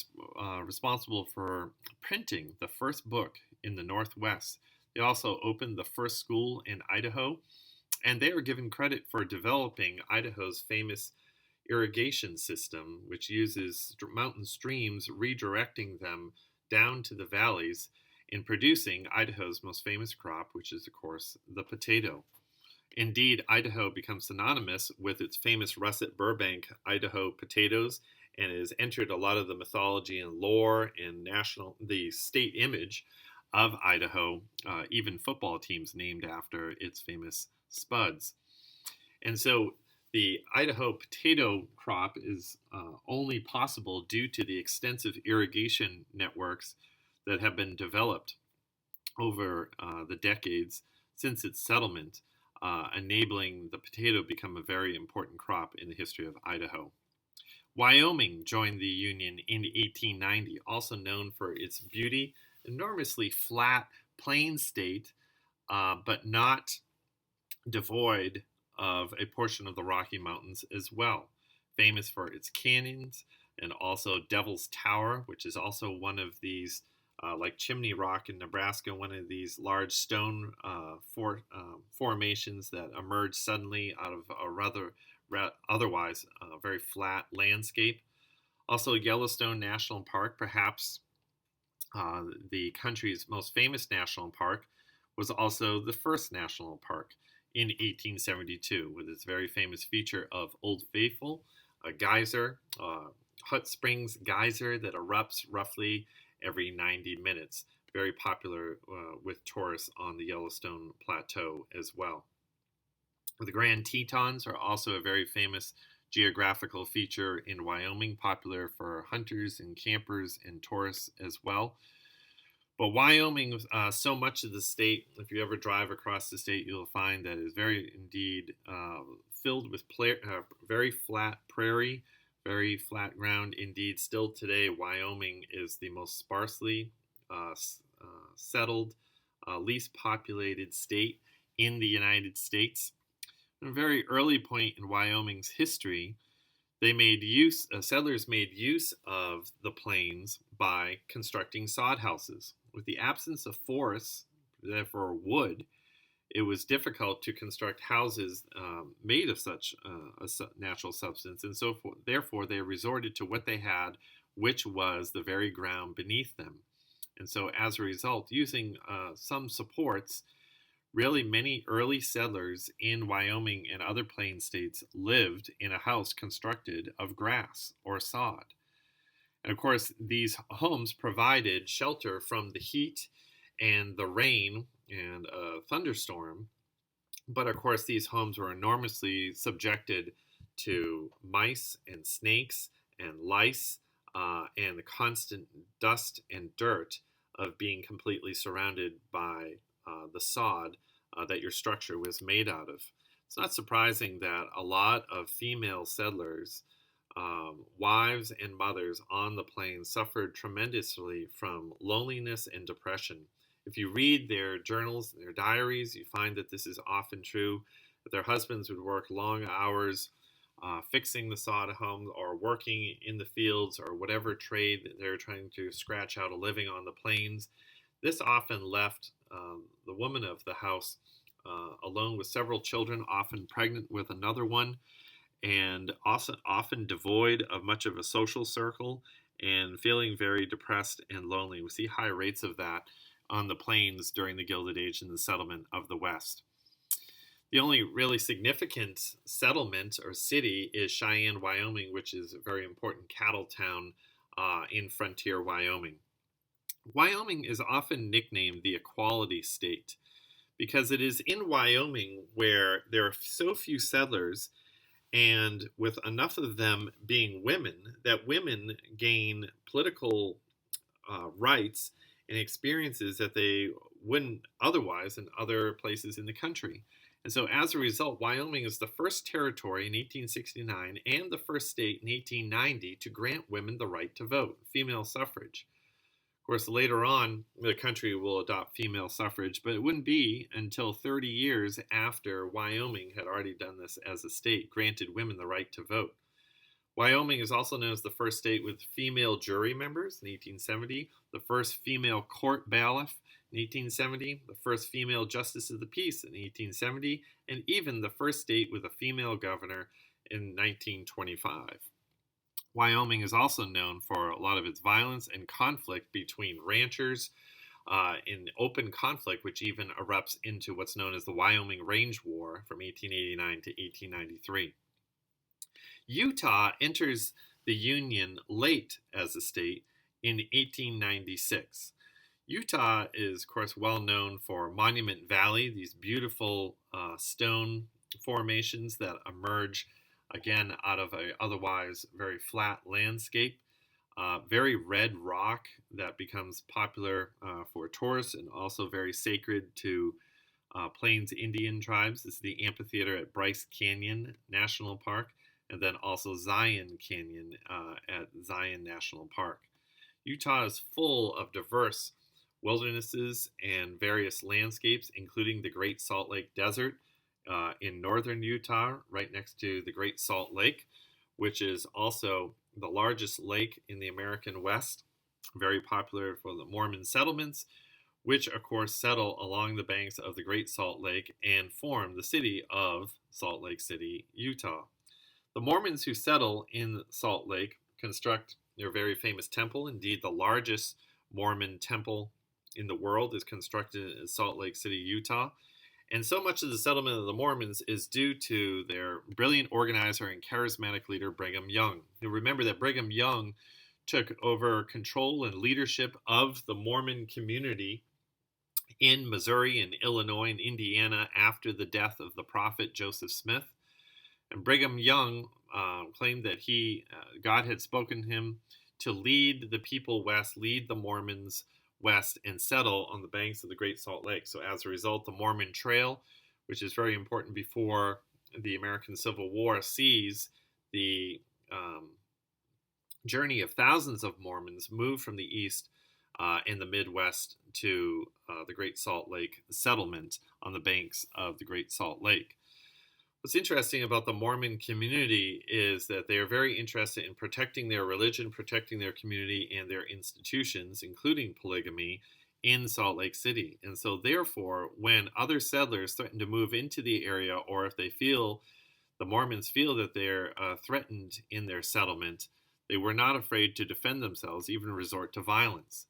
Speaker 1: responsible for printing the first book in the Northwest. They also opened the first school in Idaho, and they are given credit for developing Idaho's famous irrigation system, which uses mountain streams, redirecting them down to the valleys in producing Idaho's most famous crop, which is, of course, the potato. Indeed, Idaho becomes synonymous with its famous Russet Burbank Idaho potatoes and has entered a lot of the mythology and lore and the state image of Idaho, even football teams named after its famous spuds. And so the Idaho potato crop is only possible due to the extensive irrigation networks that have been developed over the decades since its settlement, enabling the potato to become a very important crop in the history of Idaho. Wyoming joined the Union in 1890, also known for its beauty, enormously flat, plain state, but not devoid of a portion of the Rocky Mountains as well. Famous for its canyons and also Devil's Tower, which is also one of these, like Chimney Rock in Nebraska, one of these large stone formations that emerge suddenly out of a rather otherwise very flat landscape. Also, Yellowstone National Park, perhaps the country's most famous national park, was also the first national park in 1872, with its very famous feature of Old Faithful, a geyser, hot springs geyser that erupts roughly every 90 minutes. Very popular with tourists on the Yellowstone Plateau as well. The Grand Tetons are also a very famous geographical feature in Wyoming, popular for hunters and campers and tourists as well. But Wyoming, so much of the state, if you ever drive across the state, you'll find that is very indeed filled with very flat prairie, very flat ground. Indeed, still today, Wyoming is the most sparsely settled, least populated state in the United States. At a very early point in Wyoming's history, settlers made use of the plains by constructing sod houses. With the absence of forests, therefore wood, it was difficult to construct houses made of such a natural substance, and so forth. Therefore, they resorted to what they had, which was the very ground beneath them. And so, as a result, using some supports, really many early settlers in Wyoming and other plain states lived in a house constructed of grass or sod. And of course, these homes provided shelter from the heat and the rain and a thunderstorm. But of course, these homes were enormously subjected to mice and snakes and lice and the constant dust and dirt of being completely surrounded by the sod that your structure was made out of. It's not surprising that a lot of female settlers, wives and mothers on the plains, suffered tremendously from loneliness and depression. If you read their journals and their diaries, you find that this is often true, that their husbands would work long hours fixing the sod homes or working in the fields or whatever trade that they're trying to scratch out a living on the plains. This often left the woman of the house alone with several children, often pregnant with another one, and also often devoid of much of a social circle and feeling very depressed and lonely. We see high rates of that on the plains during the Gilded Age in the settlement of the West. The only really significant settlement or city is Cheyenne, Wyoming, which is a very important cattle town in frontier Wyoming. Wyoming is often nicknamed the Equality State because it is in Wyoming where there are so few settlers, and with enough of them being women, that women gain political rights and experiences that they wouldn't otherwise in other places in the country. And so as a result, Wyoming is the first territory in 1869 and the first state in 1890 to grant women the right to vote, female suffrage. Of course, later on, the country will adopt female suffrage, but it wouldn't be until 30 years after Wyoming had already done this as a state, granted women the right to vote. Wyoming is also known as the first state with female jury members in 1870, the first female court bailiff in 1870, the first female justice of the peace in 1870, and even the first state with a female governor in 1925. Wyoming is also known for a lot of its violence and conflict between ranchers in open conflict, which even erupts into what's known as the Wyoming Range War from 1889 to 1893. Utah enters the Union late as a state in 1896. Utah is, of course, well known for Monument Valley, these beautiful stone formations that emerge again out of a otherwise very flat landscape. Very red rock that becomes popular for tourists and also very sacred to Plains Indian tribes. This is the amphitheater at Bryce Canyon National Park, and then also Zion Canyon at Zion National Park. Utah is full of diverse wildernesses and various landscapes, including the Great Salt Lake Desert in northern Utah, right next to the Great Salt Lake, which is also the largest lake in the American West, very popular for the Mormon settlements, which of course settle along the banks of the Great Salt Lake and form the city of Salt Lake City, Utah. The Mormons who settle in Salt Lake construct their very famous temple. Indeed, the largest Mormon temple in the world is constructed in Salt Lake City, Utah. And so much of the settlement of the Mormons is due to their brilliant organizer and charismatic leader, Brigham Young. You'll remember that Brigham Young took over control and leadership of the Mormon community in Missouri and Illinois and Indiana after the death of the prophet Joseph Smith. And Brigham Young claimed that God had spoken to him to lead the people west, lead the Mormons west and settle on the banks of the Great Salt Lake. So as a result, the Mormon Trail, which is very important before the American Civil War, sees the journey of thousands of Mormons move from the east in the Midwest to the Great Salt Lake settlement on the banks of the Great Salt Lake. What's interesting about the Mormon community is that they are very interested in protecting their religion, protecting their community and their institutions, including polygamy, in Salt Lake City. And so therefore, when other settlers threaten to move into the area, or if the Mormons feel that they're threatened in their settlement, they were not afraid to defend themselves, even resort to violence.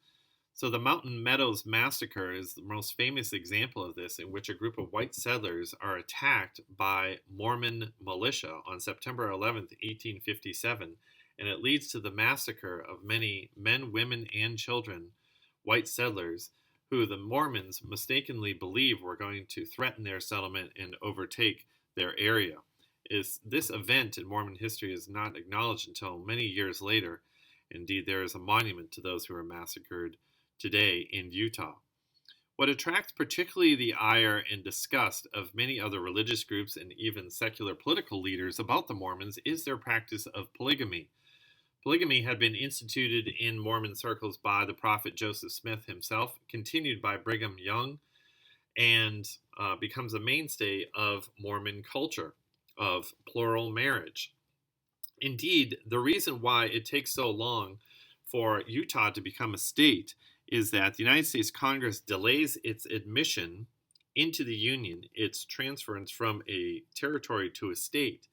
Speaker 1: So the Mountain Meadows Massacre is the most famous example of this, in which a group of white settlers are attacked by Mormon militia on September 11th, 1857, and it leads to the massacre of many men, women, and children, white settlers, who the Mormons mistakenly believe were going to threaten their settlement and overtake their area. This event in Mormon history is not acknowledged until many years later. Indeed, there is a monument to those who were massacred today in Utah. What attracts particularly the ire and disgust of many other religious groups and even secular political leaders about the Mormons is their practice of polygamy. Polygamy had been instituted in Mormon circles by the prophet Joseph Smith himself, continued by Brigham Young, and becomes a mainstay of Mormon culture, of plural marriage. Indeed, the reason why it takes so long for Utah to become a state is that the United States Congress delays its admission into the Union, its transference from a territory to a state,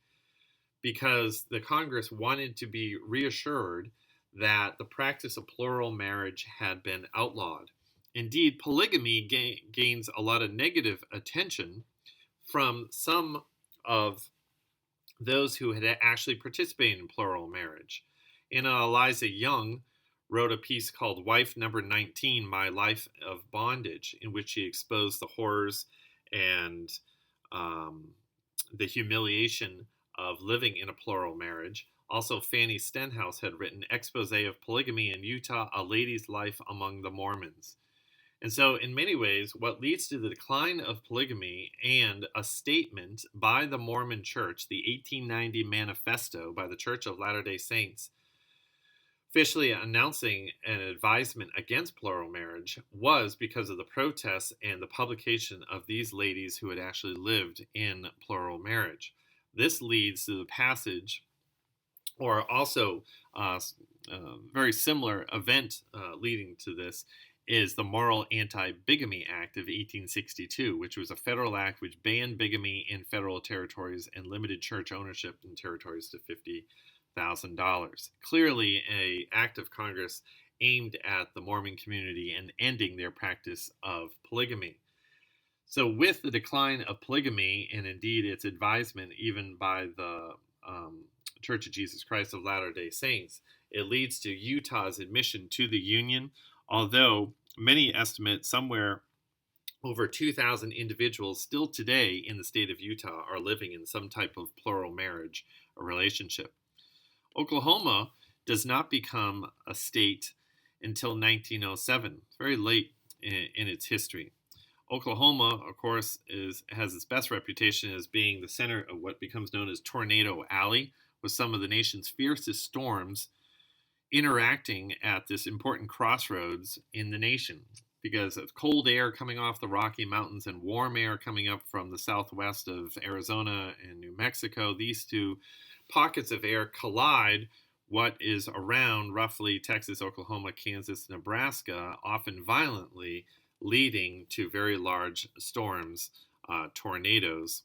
Speaker 1: because the Congress wanted to be reassured that the practice of plural marriage had been outlawed. Indeed, polygamy gains a lot of negative attention from some of those who had actually participated in plural marriage. Anna Eliza Young wrote a piece called Wife Number 19, My Life of Bondage, in which she exposed the horrors and the humiliation of living in a plural marriage. Also, Fanny Stenhouse had written Expose of Polygamy in Utah, A Lady's Life Among the Mormons. And so, in many ways, what leads to the decline of polygamy and a statement by the Mormon Church, the 1890 Manifesto by the Church of Latter-day Saints, officially announcing an advisement against plural marriage, was because of the protests and the publication of these ladies who had actually lived in plural marriage. This leads to the passage, or also a very similar event leading to this, is the Moral Anti-Bigamy Act of 1862, which was a federal act which banned bigamy in federal territories and limited church ownership in territories to $50,000. Clearly, an act of Congress aimed at the Mormon community and ending their practice of polygamy. So with the decline of polygamy, and indeed its advisement even by the Church of Jesus Christ of Latter-day Saints, it leads to Utah's admission to the Union, although many estimate somewhere over 2,000 individuals still today in the state of Utah are living in some type of plural marriage or relationship. Oklahoma does not become a state until 1907, very late in its history. Oklahoma, of course, has its best reputation as being the center of what becomes known as Tornado Alley, with some of the nation's fiercest storms interacting at this important crossroads in the nation, because of cold air coming off the Rocky Mountains and warm air coming up from the southwest of Arizona and New Mexico. These two pockets of air collide what is around roughly Texas, Oklahoma, Kansas, Nebraska, often violently, leading to very large storms, tornadoes,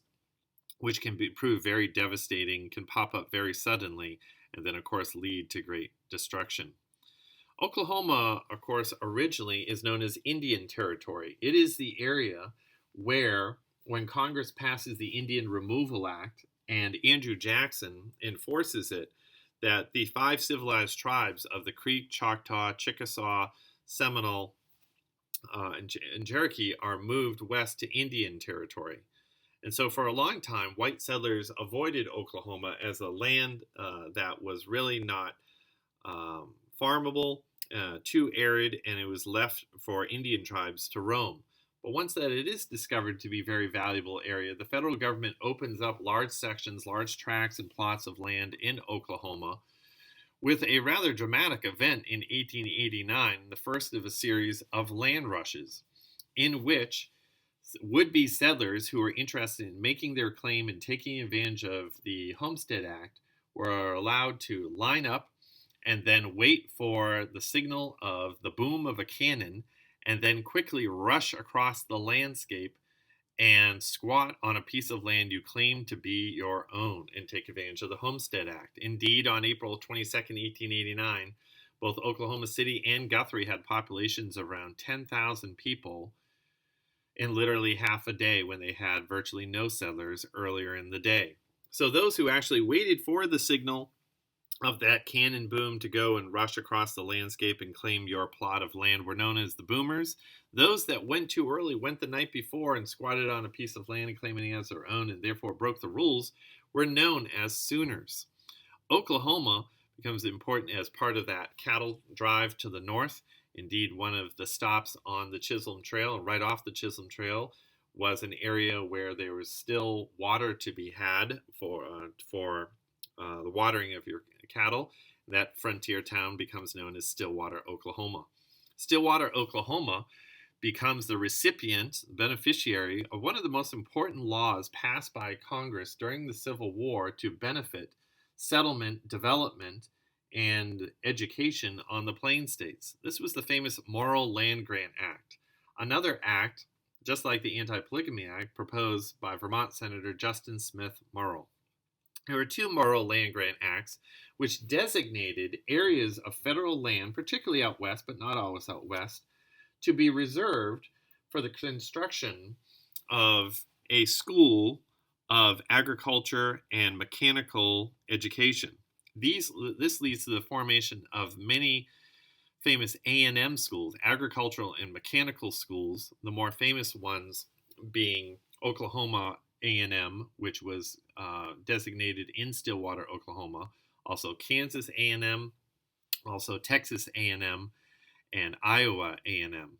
Speaker 1: which can prove very devastating, can pop up very suddenly, and then, of course, lead to great destruction. Oklahoma, of course, originally is known as Indian Territory. It is the area where, when Congress passes the Indian Removal Act and Andrew Jackson enforces it, that the 5 civilized tribes of the Creek, Choctaw, Chickasaw, Seminole, and Cherokee are moved west to Indian Territory. And so for a long time, white settlers avoided Oklahoma as a land that was really not farmable too arid, and it was left for Indian tribes to roam. But once that it is discovered to be a very valuable area, the federal government opens up large sections, large tracts and plots of land in Oklahoma with a rather dramatic event in 1889, the first of a series of land rushes, in which would-be settlers who were interested in making their claim and taking advantage of the Homestead Act were allowed to line up and then wait for the signal of the boom of a cannon and then quickly rush across the landscape and squat on a piece of land you claim to be your own and take advantage of the Homestead Act. Indeed, on April 22nd, 1889, both Oklahoma City and Guthrie had populations of around 10,000 people in literally half a day when they had virtually no settlers earlier in the day. So those who actually waited for the signal of that cannon boom to go and rush across the landscape and claim your plot of land were known as the boomers. Those that went too early, went the night before and squatted on a piece of land claiming it as their own and therefore broke the rules, were known as Sooners. Oklahoma becomes important as part of that cattle drive to the north. Indeed, one of the stops on the Chisholm Trail, right off the Chisholm Trail, was an area where there was still water to be had for the watering of your cattle. That frontier town becomes known as Stillwater, Oklahoma. Stillwater, Oklahoma becomes the recipient, beneficiary of one of the most important laws passed by Congress during the Civil War to benefit settlement, development, and education on the Plain States. This was the famous Morrill Land Grant Act. Another act, just like the Anti-Polygamy Act, proposed by Vermont Senator Justin Smith Morrill. There were two Morrill Land Grant Acts which designated areas of federal land, particularly out west, but not always out west, to be reserved for the construction of a school of agriculture and mechanical education. This leads to the formation of many famous A&M schools, agricultural and mechanical schools, the more famous ones being Oklahoma A&M, which was designated in Stillwater, Oklahoma, also Kansas A&M, also Texas A&M, and Iowa A&M.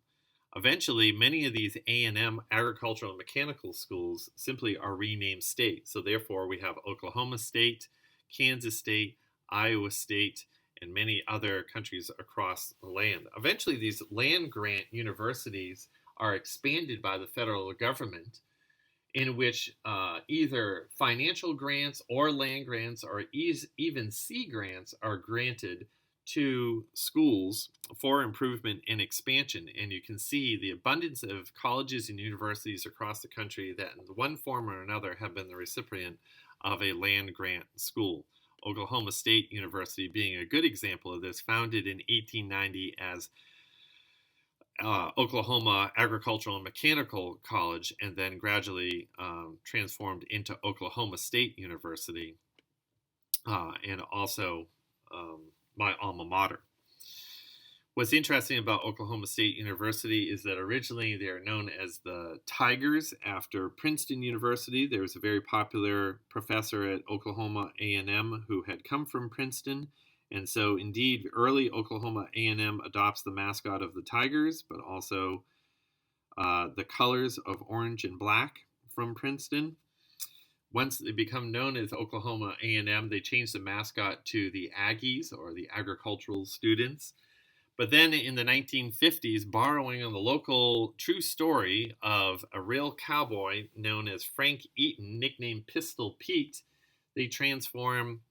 Speaker 1: Eventually, many of these A&M agricultural and mechanical schools simply are renamed state. So therefore, we have Oklahoma State, Kansas State, Iowa State, and many other countries across the land. Eventually, these land grant universities are expanded by the federal government, in which either financial grants or land grants or even sea grants are granted to schools for improvement and expansion. And you can see the abundance of colleges and universities across the country that in one form or another have been the recipient of a land grant school. Oklahoma State University being a good example of this, founded in 1890 as Oklahoma Agricultural and Mechanical College, and then gradually transformed into Oklahoma State University, and also my alma mater. What's interesting about Oklahoma State University is that originally they're known as the Tigers after Princeton University. There was a very popular professor at Oklahoma A&M who had come from Princeton. And so, indeed, early Oklahoma A&M adopts the mascot of the Tigers, but also the colors of orange and black from Princeton. Once they become known as Oklahoma A&M, they change the mascot to the Aggies, or the agricultural students. But then in the 1950s, borrowing on the local true story of a real cowboy known as Frank Eaton, nicknamed Pistol Pete, they transform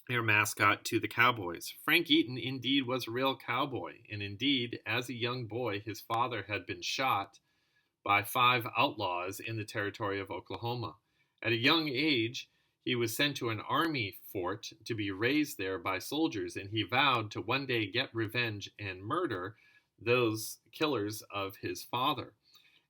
Speaker 1: their mascot to the Cowboys. Frank Eaton indeed was a real cowboy, and indeed, as a young boy, his father had been shot by 5 outlaws in the territory of Oklahoma. At a young age, he was sent to an army fort to be raised there by soldiers, and he vowed to one day get revenge and murder those killers of his father.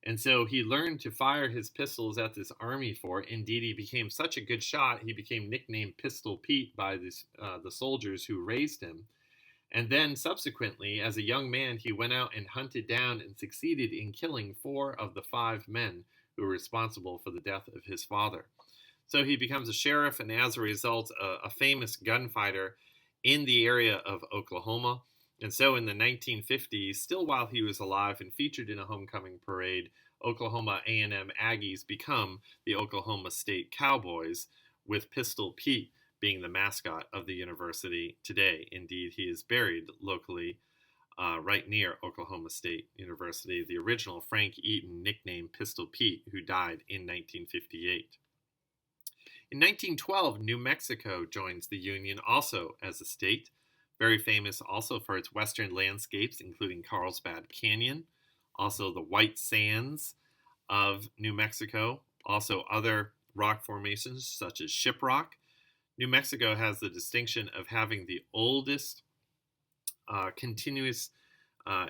Speaker 1: And so he learned to fire his pistols at this army fort. Indeed, he became such a good shot, he became nicknamed Pistol Pete by the soldiers who raised him. And then subsequently, as a young man, he went out and hunted down and succeeded in killing 4 of the 5 men who were responsible for the death of his father. So he becomes a sheriff, and as a result, a famous gunfighter in the area of Oklahoma. And so in the 1950s, still while he was alive and featured in a homecoming parade, Oklahoma A&M Aggies become the Oklahoma State Cowboys, with Pistol Pete being the mascot of the university today. Indeed, he is buried locally right near Oklahoma State University, the original Frank Eaton nicknamed Pistol Pete, who died in 1958. In 1912, New Mexico joins the Union also as a state, very famous also for its western landscapes, including Carlsbad Canyon, also the White Sands of New Mexico, also other rock formations such as Shiprock. New Mexico has the distinction of having the oldest continuous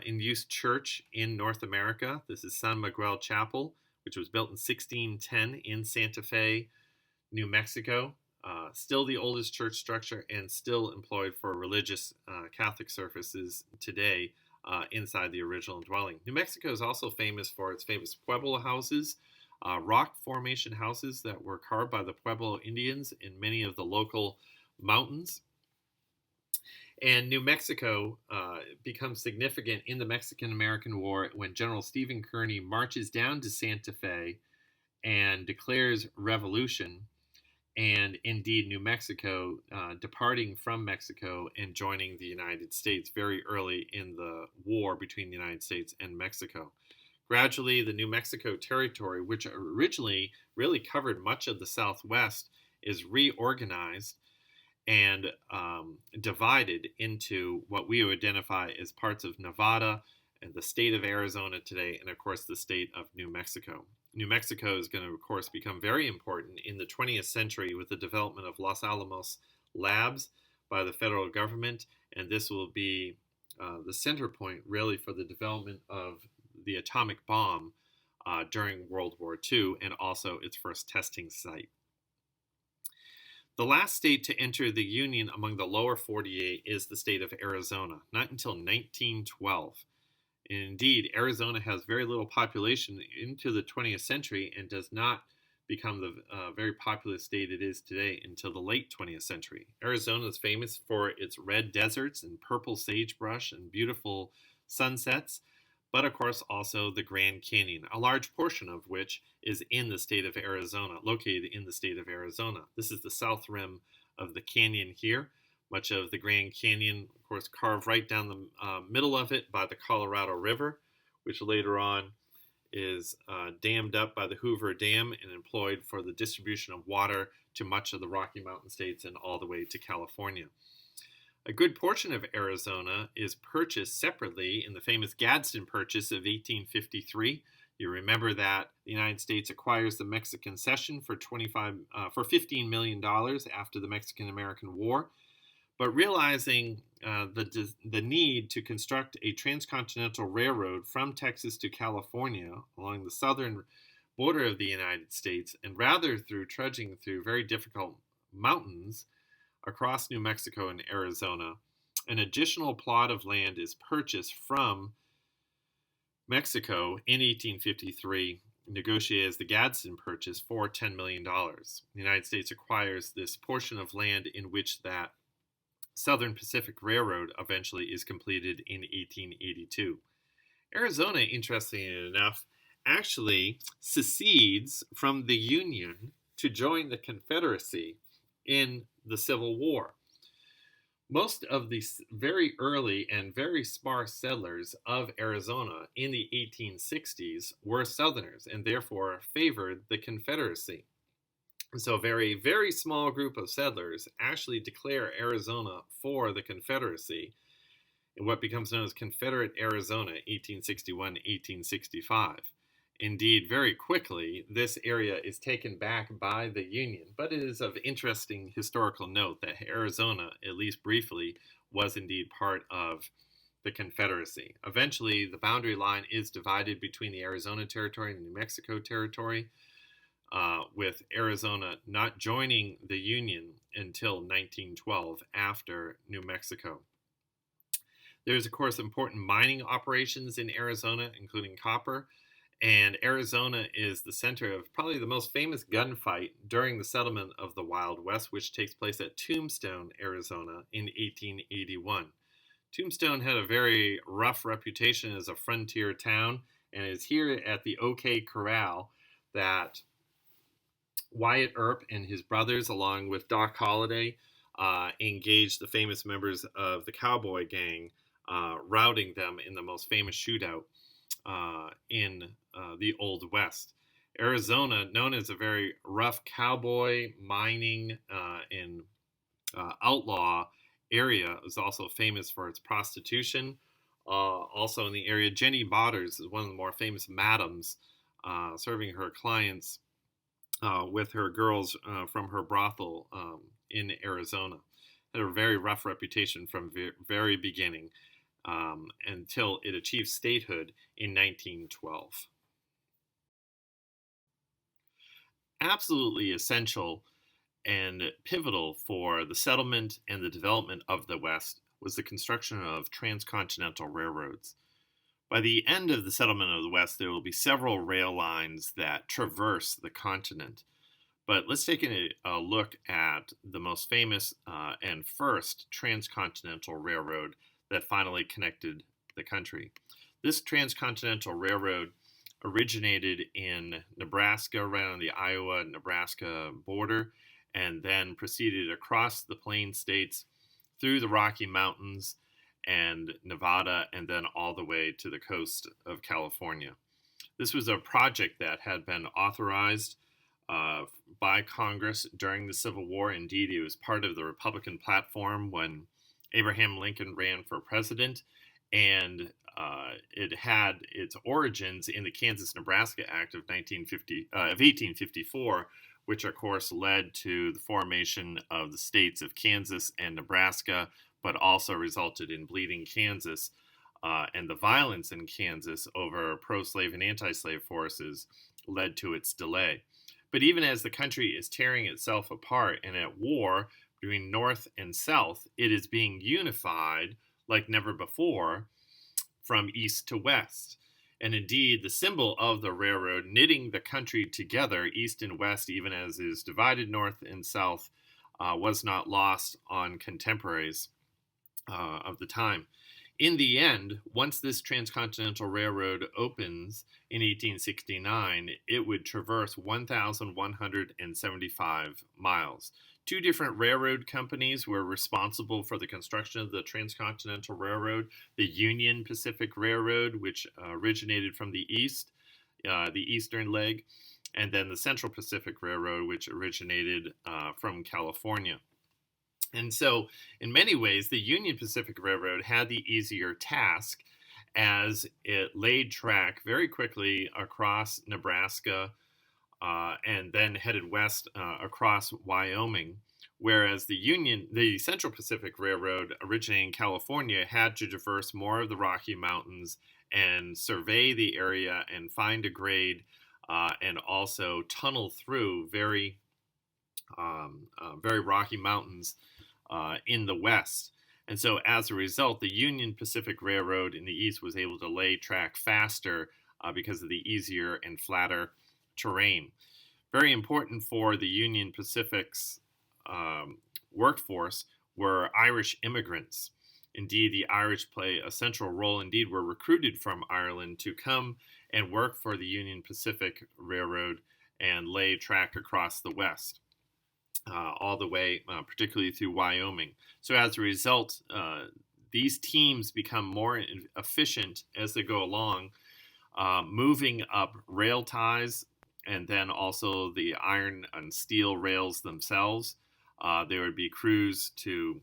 Speaker 1: in use church in North America. This is San Miguel Chapel, which was built in 1610 in Santa Fe, New Mexico. Still the oldest church structure and still employed for religious Catholic services today inside the original dwelling. New Mexico is also famous for its famous Pueblo houses, rock formation houses that were carved by the Pueblo Indians in many of the local mountains. And New Mexico becomes significant in the Mexican-American War when General Stephen Kearny marches down to Santa Fe and declares revolution, and indeed New Mexico departing from Mexico and joining the United States very early in the war between the United States and Mexico. Gradually, the New Mexico Territory, which originally really covered much of the Southwest, is reorganized and divided into what we would identify as parts of Nevada and the state of Arizona today, and of course the state of New Mexico. New Mexico is going to, of course, become very important in the 20th century with the development of Los Alamos Labs by the federal government, and this will be the center point, really, for the development of the atomic bomb during World War II, and also its first testing site. The last state to enter the Union among the lower 48 is the state of Arizona, not until 1912. Indeed, Arizona has very little population into the 20th century and does not become the very populous state it is today until the late 20th century. Arizona is famous for its red deserts and purple sagebrush and beautiful sunsets, but of course also the Grand Canyon, a large portion of which is in the state of Arizona, located in the state of Arizona. This is the south rim of the canyon here. Much of the Grand Canyon, of course, carved right down the middle of it by the Colorado River, which later on is dammed up by the Hoover Dam and employed for the distribution of water to much of the Rocky Mountain states and all the way to California. A good portion of Arizona is purchased separately in the famous Gadsden Purchase of 1853. You remember that the United States acquires the Mexican Cession for $15 million after the Mexican-American War. But realizing the need to construct a transcontinental railroad from Texas to California along the southern border of the United States, and rather through trudging through very difficult mountains across New Mexico and Arizona, an additional plot of land is purchased from Mexico in 1853, negotiated as the Gadsden Purchase for $10 million. The United States acquires this portion of land in which that Southern Pacific Railroad eventually is completed in 1882. Arizona, interestingly enough, actually secedes from the Union to join the Confederacy in the Civil War. Most of the very early and very sparse settlers of Arizona in the 1860s were Southerners and therefore favored the Confederacy. So a very, very small group of settlers actually declare Arizona for the Confederacy in what becomes known as Confederate Arizona, 1861-1865. Indeed, very quickly, this area is taken back by the Union, but it is of interesting historical note that Arizona, at least briefly, was indeed part of the Confederacy. Eventually, the boundary line is divided between the Arizona Territory and the New Mexico Territory, with Arizona not joining the Union until 1912 after New Mexico. There's, of course, important mining operations in Arizona, including copper, and Arizona is the center of probably the most famous gunfight during the settlement of the Wild West, which takes place at Tombstone, Arizona in 1881. Tombstone had a very rough reputation as a frontier town, and it's here at the OK Corral that Wyatt Earp and his brothers, along with Doc Holliday, engaged the famous members of the Cowboy Gang, routing them in the most famous shootout in the Old West. Arizona, known as a very rough cowboy, mining, and outlaw area, is also famous for its prostitution. Also in the area, Jenny Botters is one of the more famous madams, serving her clients with her girls from her brothel in Arizona. Had a very rough reputation from very beginning until it achieved statehood in 1912. Absolutely essential and pivotal for the settlement and the development of the West was the construction of transcontinental railroads. By the end of the settlement of the West, there will be several rail lines that traverse the continent. But let's take a look at the most famous and first transcontinental railroad that finally connected the country. This transcontinental railroad originated in Nebraska, right on the Iowa-Nebraska border, and then proceeded across the Plain States through the Rocky Mountains and Nevada, and then all the way to the coast of California. This was a project that had been authorized by Congress during the Civil War. Indeed, it was part of the Republican platform when Abraham Lincoln ran for president, and it had its origins in the Kansas-Nebraska Act of 1854, which of course led to the formation of the states of Kansas and Nebraska, but also resulted in Bleeding Kansas. And the violence in Kansas over pro-slave and anti-slave forces led to its delay. But even as the country is tearing itself apart and at war between North and South, it is being unified like never before from East to West. And indeed, the symbol of the railroad knitting the country together, East and West, even as it is divided North and South, was not lost on contemporaries of the time. In the end, once this transcontinental railroad opens in 1869, it would traverse 1,175 miles. Two different railroad companies were responsible for the construction of the Transcontinental Railroad: the Union Pacific Railroad, which originated from the east, the eastern leg, and then the Central Pacific Railroad, which originated from California. And so, in many ways, the Union Pacific Railroad had the easier task as it laid track very quickly across Nebraska and then headed west across Wyoming, whereas the Central Pacific Railroad, originating in California, had to traverse more of the Rocky Mountains and survey the area and find a grade and also tunnel through very rocky mountains in the west. And so as a result, the Union Pacific Railroad in the east was able to lay track faster because of the easier and flatter terrain. Very important for the Union Pacific's workforce were Irish immigrants. Indeed, the Irish play a central role. Indeed, were recruited from Ireland to come and work for the Union Pacific Railroad and lay track across the west. All the way, particularly through Wyoming. So as a result, these teams become more efficient as they go along, moving up rail ties and then also the iron and steel rails themselves. There would be crews to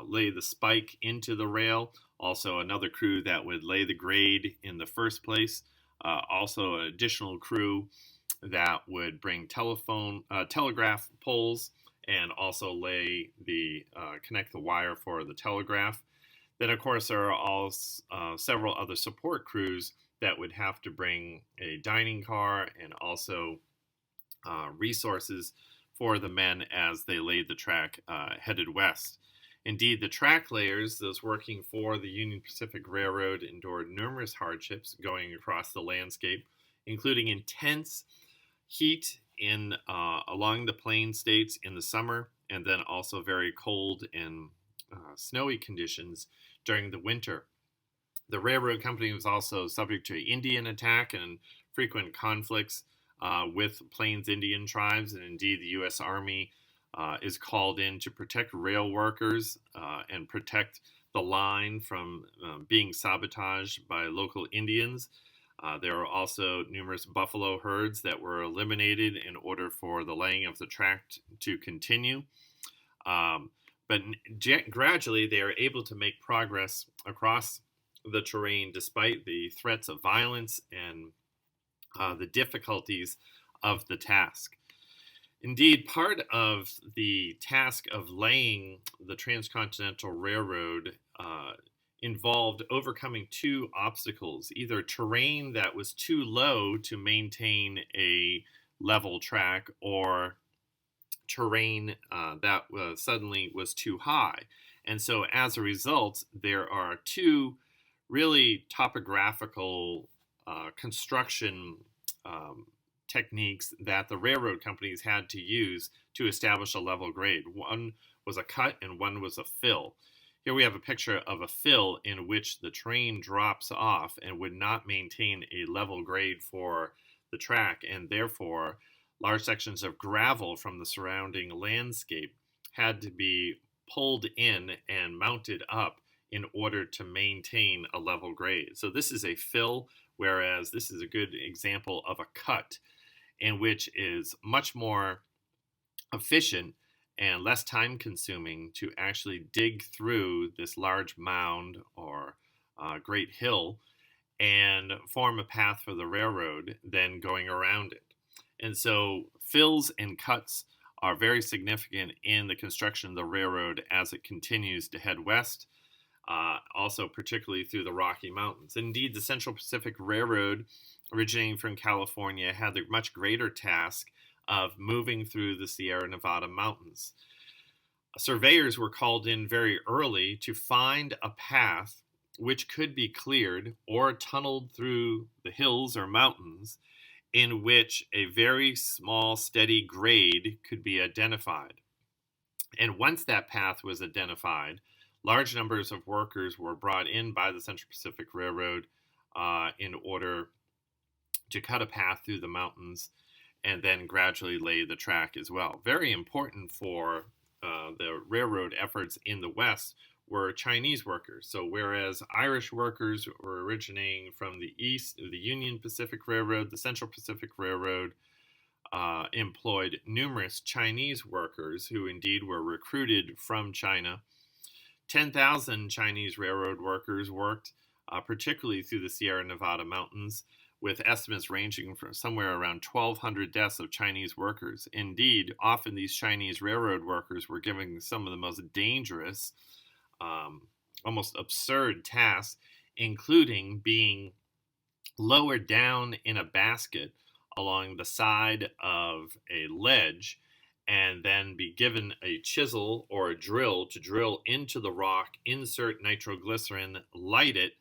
Speaker 1: lay the spike into the rail, also another crew that would lay the grade in the first place, also an additional crew that would bring telegraph poles and also connect the wire for the telegraph. Then, of course, there are several other support crews that would have to bring a dining car and also resources for the men as they laid the track headed west. Indeed, the track layers, those working for the Union Pacific Railroad, endured numerous hardships going across the landscape, including intense heat along the plain states in the summer, and then also very cold and snowy conditions during the winter. The railroad company was also subject to Indian attack and frequent conflicts with Plains Indian tribes, and indeed the U.S. Army is called in to protect rail workers and protect the line from being sabotaged by local Indians. There are also numerous buffalo herds that were eliminated in order for the laying of the track to continue. But gradually, they are able to make progress across the terrain despite the threats of violence and the difficulties of the task. Indeed, part of the task of laying the Transcontinental Railroad involved overcoming two obstacles, either terrain that was too low to maintain a level track, or terrain that suddenly was too high. And so as a result, there are two really topographical construction techniques that the railroad companies had to use to establish a level grade. One was a cut and one was a fill. Here we have a picture of a fill in which the train drops off and would not maintain a level grade for the track, and therefore large sections of gravel from the surrounding landscape had to be pulled in and mounted up in order to maintain a level grade. So this is a fill, whereas this is a good example of a cut, in which is much more efficient and less time consuming to actually dig through this large mound or great hill and form a path for the railroad than going around it. And so fills and cuts are very significant in the construction of the railroad as it continues to head west, also particularly through the Rocky Mountains. Indeed, the Central Pacific Railroad, originating from California, had the much greater task of moving through the Sierra Nevada mountains. Surveyors were called in very early to find a path which could be cleared or tunneled through the hills or mountains, in which a very small, steady grade could be identified. And once that path was identified, large numbers of workers were brought in by the Central Pacific Railroad in order to cut a path through the mountains and then gradually lay the track as well. Very important for the railroad efforts in the West were Chinese workers. So whereas Irish workers were originating from the east, the Union Pacific Railroad, the Central Pacific Railroad employed numerous Chinese workers who indeed were recruited from China. 10,000 Chinese railroad workers worked particularly through the Sierra Nevada mountains, with estimates ranging from somewhere around 1,200 deaths of Chinese workers. Indeed, often these Chinese railroad workers were given some of the most dangerous, almost absurd tasks, including being lowered down in a basket along the side of a ledge and then be given a chisel or a drill to drill into the rock, insert nitroglycerin, light it,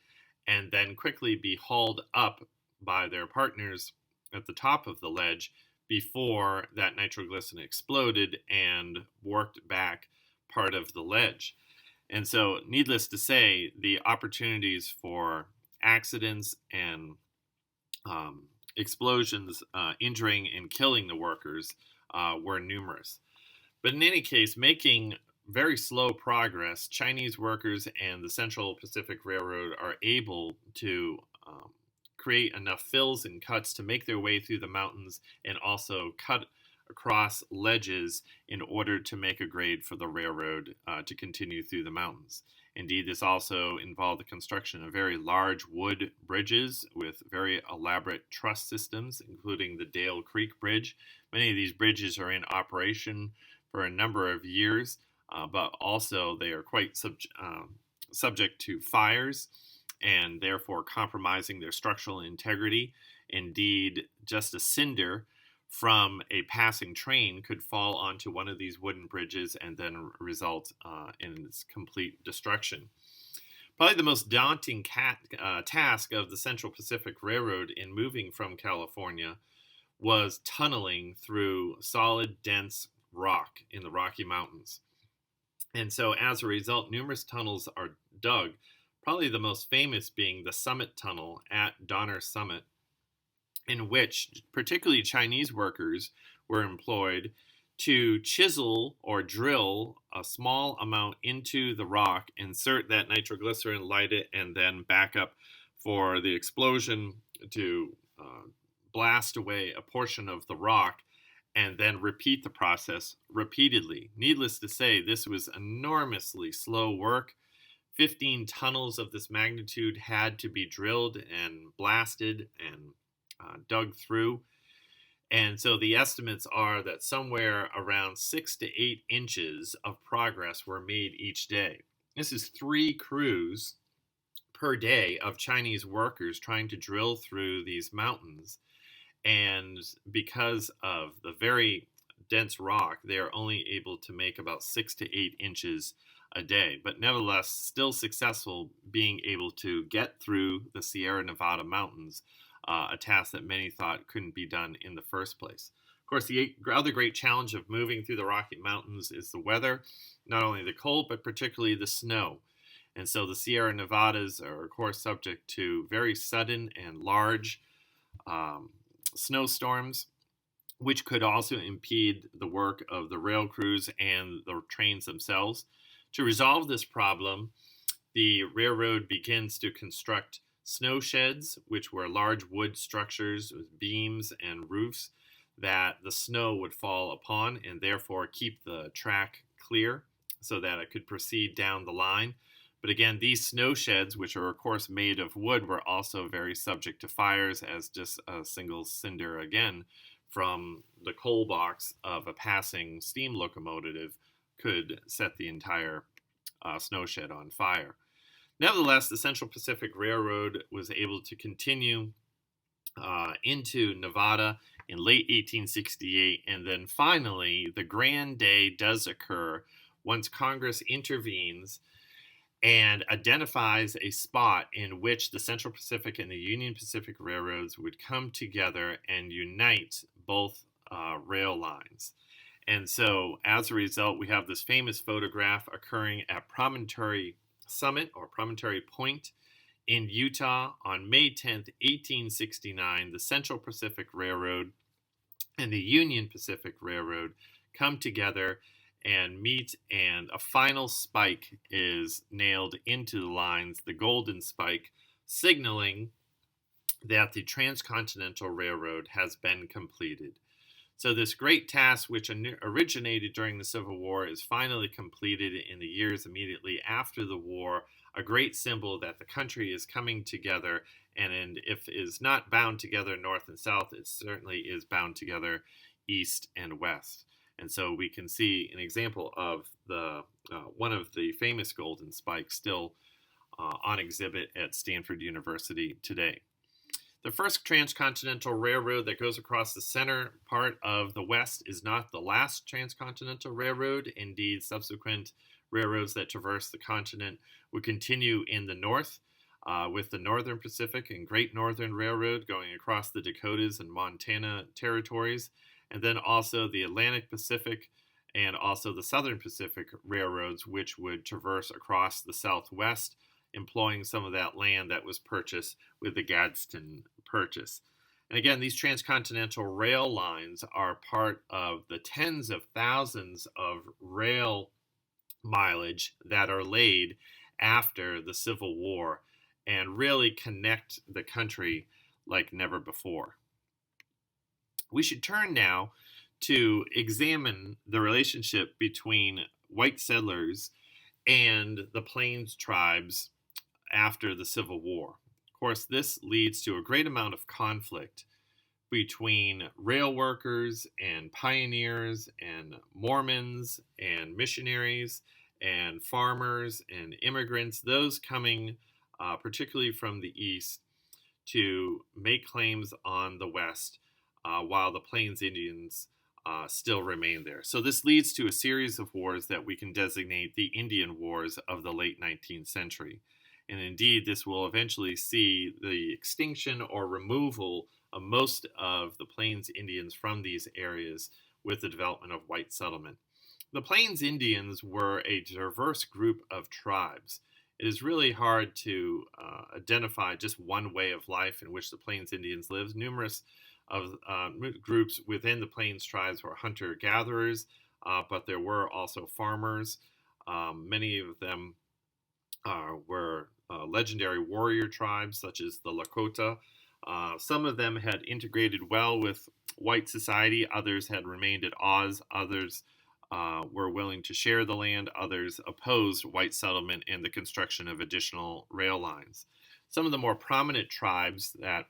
Speaker 1: and then quickly be hauled up by their partners at the top of the ledge before that nitroglycerin exploded and worked back part of the ledge. And so, needless to say, the opportunities for accidents and explosions injuring and killing the workers were numerous. But in any case, making very slow progress, Chinese workers and the Central Pacific Railroad are able to create enough fills and cuts to make their way through the mountains and also cut across ledges in order to make a grade for the railroad to continue through the mountains. Indeed, this also involved the construction of very large wood bridges with very elaborate truss systems, including the Dale Creek Bridge. Many of these bridges are in operation for a number of years, but also they are quite subject to fires and therefore compromising their structural integrity. Indeed, just a cinder from a passing train could fall onto one of these wooden bridges and then result in its complete destruction. Probably the most daunting task of the Central Pacific Railroad in moving from California was tunneling through solid, dense rock in the Rocky Mountains. And so as a result, numerous tunnels are dug, probably the most famous being the Summit Tunnel at Donner Summit, in which particularly Chinese workers were employed to chisel or drill a small amount into the rock, insert that nitroglycerin, light it, and then back up for the explosion to blast away a portion of the rock, and then repeat the process repeatedly. Needless to say, this was enormously slow work. 15 tunnels of this magnitude had to be drilled and blasted and dug through. And so the estimates are that somewhere around 6 to 8 inches of progress were made each day. This is 3 crews per day of Chinese workers trying to drill through these mountains. And because of the very dense rock, they are only able to make about 6 to 8 inches a day, but nevertheless still successful, being able to get through the Sierra Nevada mountains, a task that many thought couldn't be done in the first place. Of course, the other great challenge of moving through the Rocky Mountains is the weather, not only the cold, but particularly the snow. And so the Sierra Nevadas are, of course, subject to very sudden and large snowstorms, which could also impede the work of the rail crews and the trains themselves. To resolve this problem, the railroad begins to construct snow sheds, which were large wood structures with beams and roofs that the snow would fall upon, and therefore keep the track clear so that it could proceed down the line. But again, these snow sheds, which are of course made of wood, were also very subject to fires, as just a single cinder again from the coal box of a passing steam locomotive could set the entire snow shed on fire. Nevertheless, the Central Pacific Railroad was able to continue into Nevada in late 1868, and then finally the grand day does occur once Congress intervenes and identifies a spot in which the Central Pacific and the Union Pacific Railroads would come together and unite both rail lines. And so, as a result, we have this famous photograph occurring at Promontory Summit or Promontory Point in Utah on May 10th, 1869. The Central Pacific Railroad and the Union Pacific Railroad come together and meet, and a final spike is nailed into the lines, the golden spike, signaling that the Transcontinental Railroad has been completed. So this great task, which originated during the Civil War, is finally completed in the years immediately after the war, a great symbol that the country is coming together, and if it is not bound together north and south, it certainly is bound together east and west. And so we can see an example of the one of the famous golden spikes still on exhibit at Stanford University today. The first transcontinental railroad that goes across the center part of the West is not the last transcontinental railroad. Indeed, subsequent railroads that traverse the continent would continue in the north, with the Northern Pacific and Great Northern Railroad going across the Dakotas and Montana territories, and then also the Atlantic Pacific and also the Southern Pacific railroads, which would traverse across the Southwest, employing some of that land that was purchased with the Gadsden Purchase. And again, these transcontinental rail lines are part of the tens of thousands of rail mileage that are laid after the Civil War and really connect the country like never before. We should turn now to examine the relationship between white settlers and the Plains tribes after the Civil War. Of course, this leads to a great amount of conflict between rail workers and pioneers and Mormons and missionaries and farmers and immigrants, those coming particularly from the east to make claims on the west, while the Plains Indians still remain there. So this leads to a series of wars that we can designate the Indian Wars of the late 19th century. And indeed, this will eventually see the extinction or removal of most of the Plains Indians from these areas with the development of white settlement. The Plains Indians were a diverse group of tribes. it is really hard to identify just one way of life in which the Plains Indians lived. Numerous of groups within the Plains tribes were hunter-gatherers, but there were also farmers. Many of them were legendary warrior tribes, such as the Lakota. Some of them had integrated well with white society, others had remained at odds, others were willing to share the land, others opposed white settlement and the construction of additional rail lines. Some of the more prominent tribes that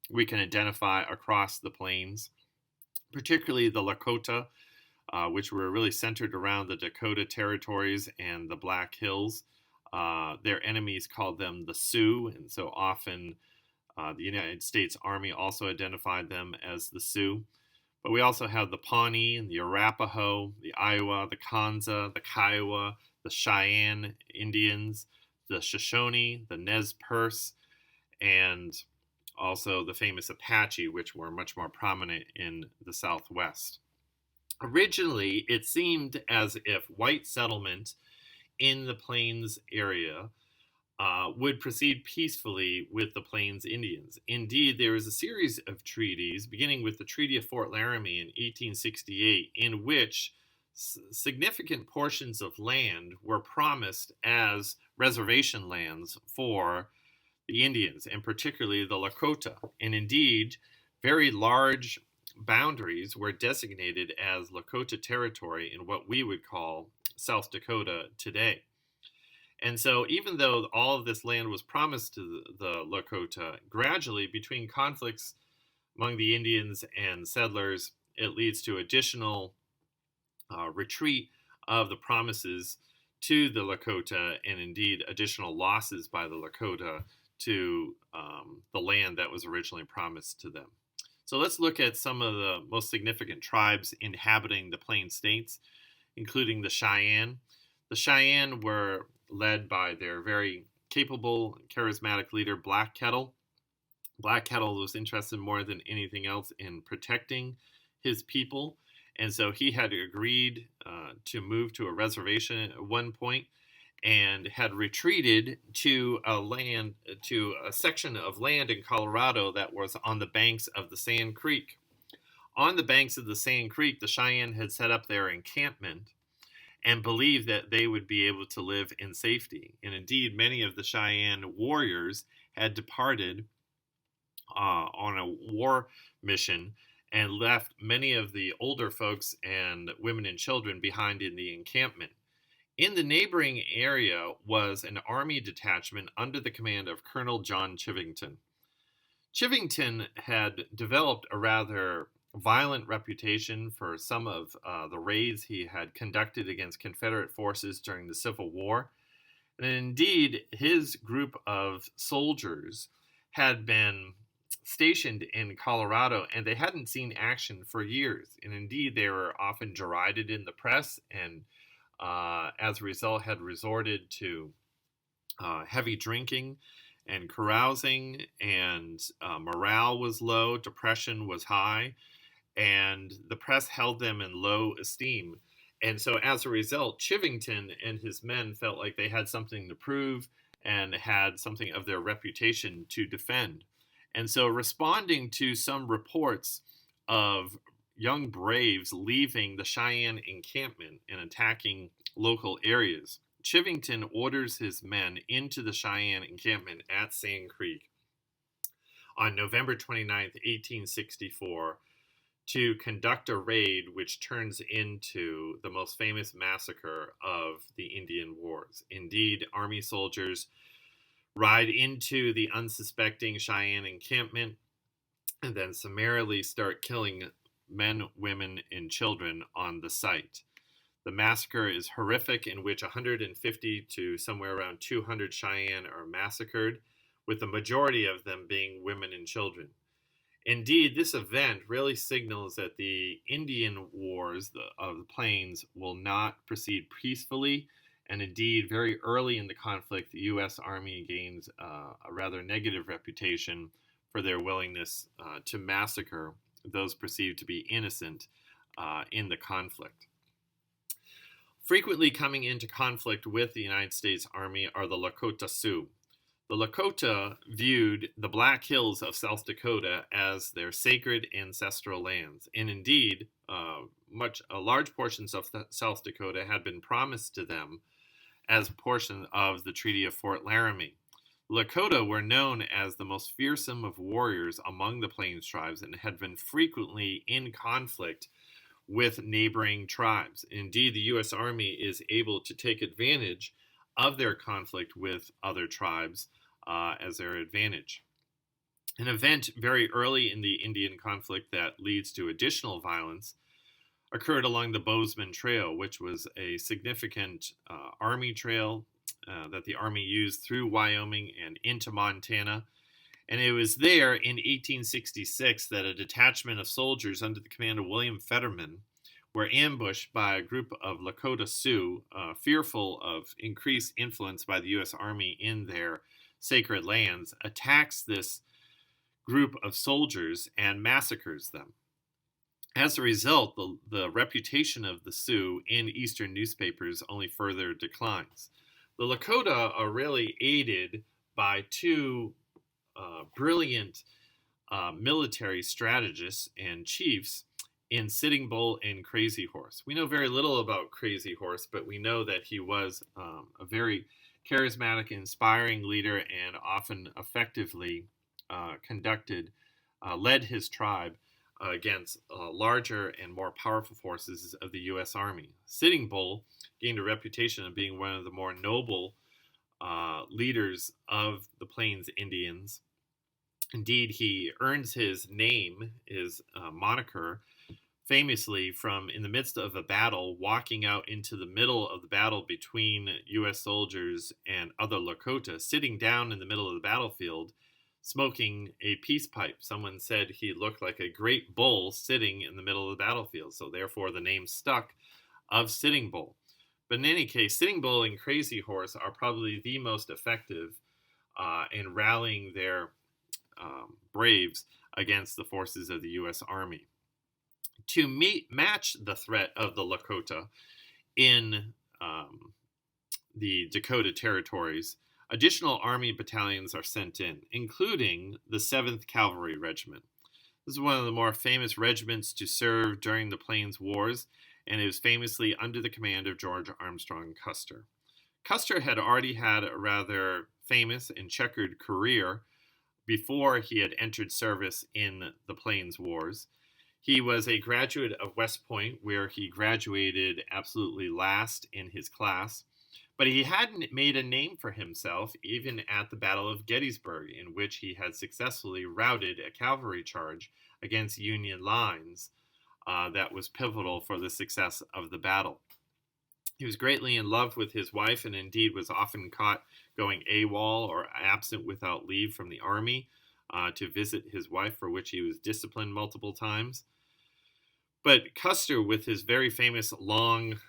Speaker 1: we can identify across the plains, particularly the Lakota, which were really centered around the Dakota territories and the Black Hills. Their enemies called them the Sioux, and so often the United States Army also identified them as the Sioux. But we also have the Pawnee, the Arapaho, the Iowa, the Kanza, the Kiowa, the Cheyenne Indians, the Shoshone, the Nez Perce, and also the famous Apache, which were much more prominent in the Southwest. Originally, it seemed as if white settlement in the Plains area would proceed peacefully with the Plains Indians. Indeed, there was a series of treaties, beginning with the Treaty of Fort Laramie in 1868, in which significant portions of land were promised as reservation lands for the Indians, and particularly the Lakota. And indeed, very large boundaries were designated as Lakota territory in what we would call South Dakota today. And so even though all of this land was promised to the Lakota, gradually between conflicts among the Indians and settlers, it leads to additional retreat of the promises to the Lakota, and indeed additional losses by the Lakota to the land that was originally promised to them. So let's look at some of the most significant tribes inhabiting the Plains States, including the Cheyenne. The Cheyenne were led by their very capable, charismatic leader, Black Kettle. Black Kettle was interested more than anything else in protecting his people, and so he had agreed to move to a reservation at one point and had retreated to a section of land in Colorado that was on the banks of the Sand Creek. On the banks of the Sand Creek, the Cheyenne had set up their encampment and believed that they would be able to live in safety. And indeed, many of the Cheyenne warriors had departed on a war mission and left many of the older folks and women and children behind in the encampment. In the neighboring area was an army detachment under the command of Colonel John Chivington. Chivington had developed a rather violent reputation for some of the raids he had conducted against Confederate forces during the Civil War. And indeed, his group of soldiers had been stationed in Colorado, and they hadn't seen action for years. And indeed, they were often derided in the press, and as a result had resorted to heavy drinking and carousing, and morale was low, depression was high, and the press held them in low esteem. And so as a result, Chivington and his men felt like they had something to prove and had something of their reputation to defend. And so responding to some reports of young braves leaving the Cheyenne encampment and attacking local areas, Chivington orders his men into the Cheyenne encampment at Sand Creek on November 29th, 1864, to conduct a raid which turns into the most famous massacre of the Indian Wars. Indeed, Army soldiers ride into the unsuspecting Cheyenne encampment and then summarily start killing men, women, and children on the site. The massacre is horrific, in which 150 to somewhere around 200 Cheyenne are massacred, with the majority of them being women and children. Indeed, this event really signals that the Indian Wars of the Plains will not proceed peacefully, and indeed, very early in the conflict, the U.S. Army gains a rather negative reputation for their willingness to massacre those perceived to be innocent in the conflict. Frequently coming into conflict with the United States Army are the Lakota Sioux. The Lakota viewed the Black Hills of South Dakota as their sacred ancestral lands, and indeed, large portions of South Dakota had been promised to them as a portion of the Treaty of Fort Laramie. Lakota were known as the most fearsome of warriors among the Plains tribes and had been frequently in conflict with neighboring tribes. Indeed, the U.S. Army is able to take advantage of their conflict with other tribes as their advantage. An event very early in the Indian conflict that leads to additional violence occurred along the Bozeman Trail, which was a significant Army trail that the Army used through Wyoming and into Montana. And it was there in 1866 that a detachment of soldiers under the command of William Fetterman were ambushed by a group of Lakota Sioux, fearful of increased influence by the U.S. Army in their sacred lands, attacks this group of soldiers and massacres them. As a result, the reputation of the Sioux in Eastern newspapers only further declines. The Lakota are really aided by two brilliant military strategists and chiefs in Sitting Bull and Crazy Horse. We know very little about Crazy Horse, but we know that he was a very charismatic, inspiring leader and often effectively led his tribe against larger and more powerful forces of the U.S. Army. Sitting Bull gained a reputation of being one of the more noble leaders of the Plains Indians. Indeed, he earns his name, his moniker, famously from in the midst of a battle, walking out into the middle of the battle between U.S. soldiers and other Lakota, sitting down in the middle of the battlefield, smoking a peace pipe. Someone said he looked like a great bull sitting in the middle of the battlefield, so therefore the name stuck of Sitting Bull. But in any case, Sitting Bull and Crazy Horse are probably the most effective in rallying their braves against the forces of the U.S. Army. To match the threat of the Lakota in the Dakota territories, additional Army battalions are sent in, including the 7th Cavalry Regiment. This is one of the more famous regiments to serve during the Plains Wars, and it was famously under the command of George Armstrong Custer. Custer had already had a rather famous and checkered career before he had entered service in the Plains Wars. He was a graduate of West Point, where he graduated absolutely last in his class, but he hadn't made a name for himself even at the Battle of Gettysburg, in which he had successfully routed a cavalry charge against Union lines that was pivotal for the success of the battle. He was greatly in love with his wife and indeed was often caught going AWOL or absent without leave from the Army to visit his wife, for which he was disciplined multiple times. But Custer, with his very famous long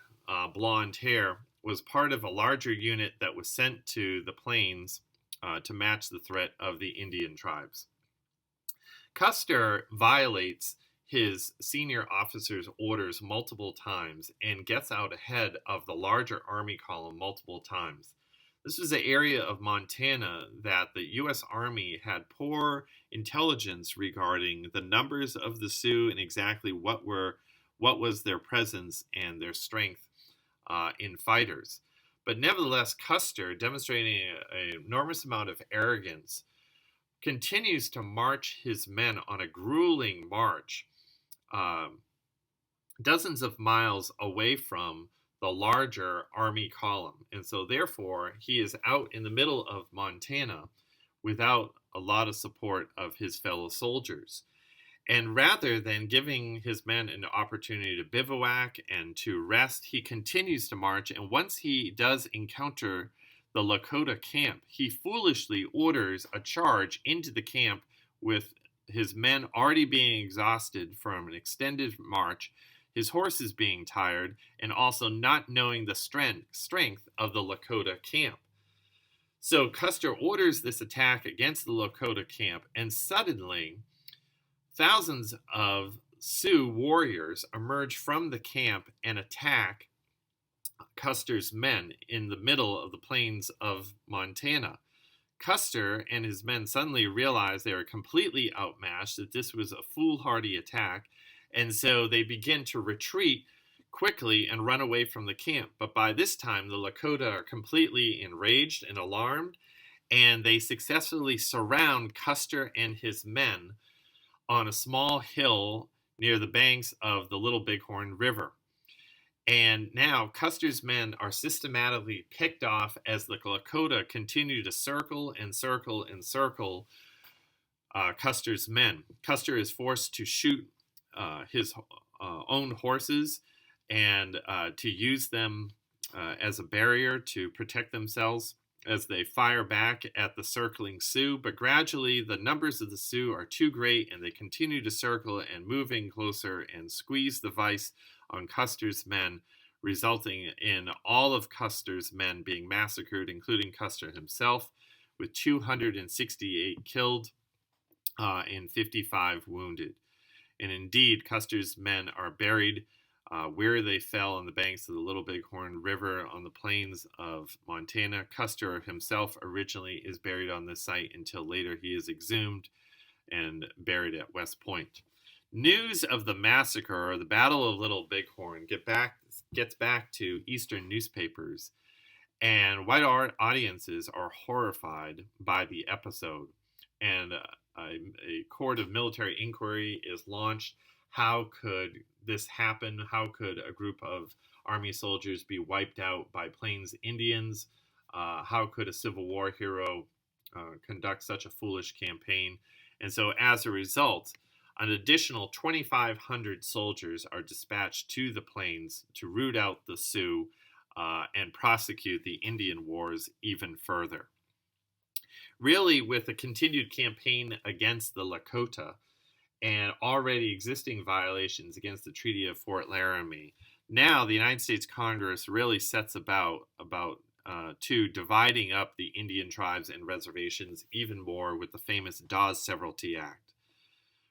Speaker 1: blonde hair, was part of a larger unit that was sent to the Plains to match the threat of the Indian tribes. Custer violates his senior officer's orders multiple times and gets out ahead of the larger Army column multiple times. This was an area of Montana that the U.S. Army had poor intelligence regarding the numbers of the Sioux and exactly what was their presence and their strength in fighters. But nevertheless, Custer, demonstrating an enormous amount of arrogance, continues to march his men on a grueling march dozens of miles away from the larger Army column. And so therefore, he is out in the middle of Montana without a lot of support of his fellow soldiers. And rather than giving his men an opportunity to bivouac and to rest, he continues to march. And once he does encounter the Lakota camp, he foolishly orders a charge into the camp with his men already being exhausted from an extended march, his horses being tired, and also not knowing the strength of the Lakota camp. So Custer orders this attack against the Lakota camp, and suddenly thousands of Sioux warriors emerge from the camp and attack Custer's men in the middle of the plains of Montana. Custer and his men suddenly realized they were completely outmatched, that this was a foolhardy attack, and so they begin to retreat quickly and run away from the camp. But by this time, the Lakota are completely enraged and alarmed, and they successfully surround Custer and his men on a small hill near the banks of the Little Bighorn River. And now Custer's men are systematically picked off as the Lakota continue to circle and circle and circle Custer's men. Custer is forced to shoot his own horses and to use them as a barrier to protect themselves as they fire back at the circling Sioux. But gradually the numbers of the Sioux are too great, and they continue to circle and move in closer and squeeze the vice on Custer's men, resulting in all of Custer's men being massacred, including Custer himself, with 268 killed and 55 wounded. And indeed, Custer's men are buried where they fell on the banks of the Little Bighorn River on the plains of Montana. Custer himself originally is buried on this site until later he is exhumed and buried at West Point. News of the massacre, or the Battle of Little Bighorn, gets back to Eastern newspapers, and white audiences are horrified by the episode. And a court of military inquiry is launched. How could this happen? How could a group of Army soldiers be wiped out by Plains Indians? How could a Civil War hero conduct such a foolish campaign? And so as a result, an additional 2,500 soldiers are dispatched to the plains to root out the Sioux and prosecute the Indian Wars even further. Really, with a continued campaign against the Lakota and already existing violations against the Treaty of Fort Laramie, now the United States Congress really sets about to dividing up the Indian tribes and reservations even more with the famous Dawes Severalty Act.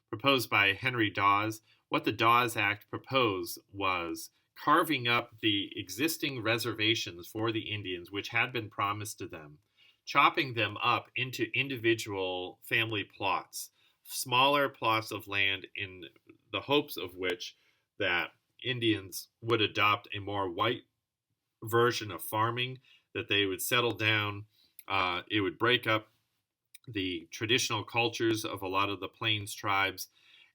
Speaker 1: Proposed by Henry Dawes, what the Dawes Act proposed was carving up the existing reservations for the Indians, which had been promised to them, chopping them up into individual family plots, smaller plots of land, in the hopes of which that Indians would adopt a more white version of farming, that they would settle down. It would break up the traditional cultures of a lot of the Plains tribes,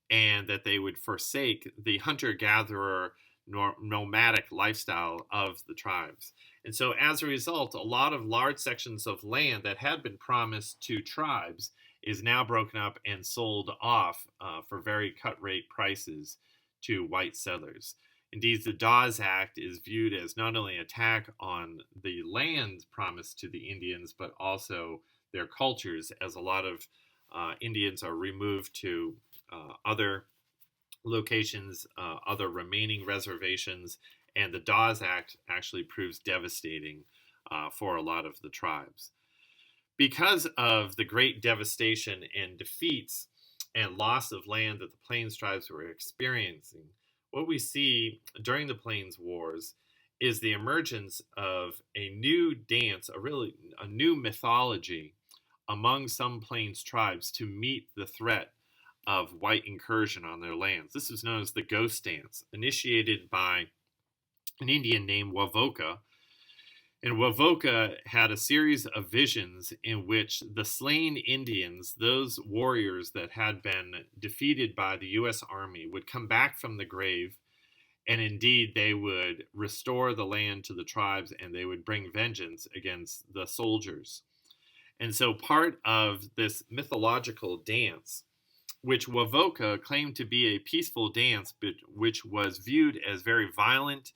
Speaker 1: and that they would forsake the hunter-gatherer nomadic lifestyle of the tribes. And so as a result, a lot of large sections of land that had been promised to tribes is now broken up and sold off for very cut-rate prices to white settlers. Indeed, the Dawes Act is viewed as not only an attack on the land promised to the Indians, but also their cultures, as a lot of Indians are removed to other locations, other remaining reservations, and the Dawes Act actually proves devastating for a lot of the tribes. Because of the great devastation and defeats and loss of land that the Plains tribes were experiencing, what we see during the Plains Wars is the emergence of a new dance, a new mythology among some Plains tribes to meet the threat of white incursion on their lands. This is known as the Ghost Dance, initiated by an Indian named Wavoka. And Wavoka had a series of visions in which the slain Indians, those warriors that had been defeated by the U.S. Army, would come back from the grave, and indeed they would restore the land to the tribes, and they would bring vengeance against the soldiers. And so part of this mythological dance, which Wavoka claimed to be a peaceful dance, but which was viewed as very violent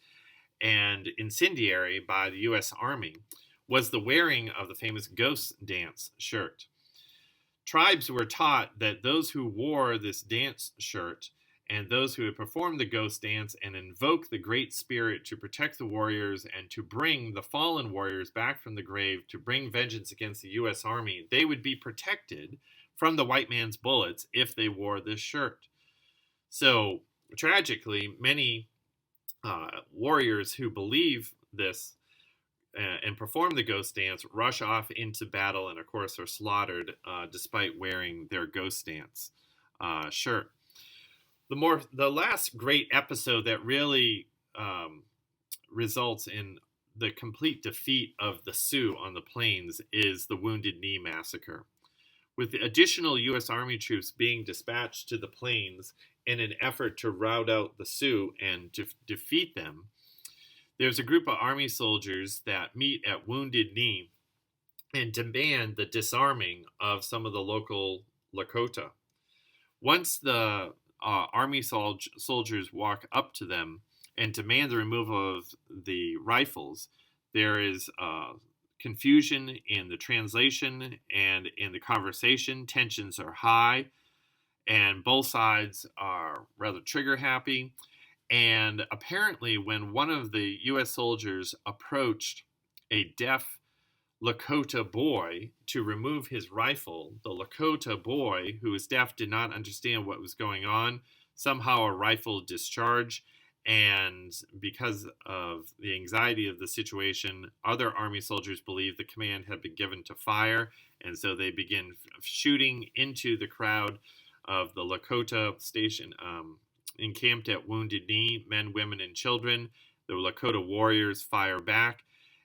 Speaker 1: and incendiary by the U.S. Army, was the wearing of the famous Ghost Dance shirt. Tribes were taught that those who wore this dance shirt and those who had performed the Ghost Dance and invoked the Great Spirit to protect the warriors and to bring the fallen warriors back from the grave, to bring vengeance against the U.S. Army, they would be protected from the white man's bullets if they wore this shirt. So, tragically, many warriors who believe this and perform the ghost dance, rush off into battle, and of course are slaughtered despite wearing their ghost dance shirt. The last great episode that really results in the complete defeat of the Sioux on the plains is the Wounded Knee Massacre. With the additional U.S. Army troops being dispatched to the plains in an effort to rout out the Sioux and to defeat them, there's a group of Army soldiers that meet at Wounded Knee and demand the disarming of some of the local Lakota. Once the Army soldiers walk up to them and demand the removal of the rifles, there is confusion in the translation and in the conversation. Tensions are high, and both sides are rather trigger happy. And apparently, when one of the U.S. soldiers approached a deaf Lakota boy to remove his rifle, the Lakota boy, who was deaf, did not understand what was going on. Somehow a rifle discharged, and because of the anxiety of the situation, other Army soldiers believed the command had been given to fire, and so they begin shooting into the crowd of the Lakota station encamped at Wounded Knee, men, women, and children. The Lakota warriors fire back,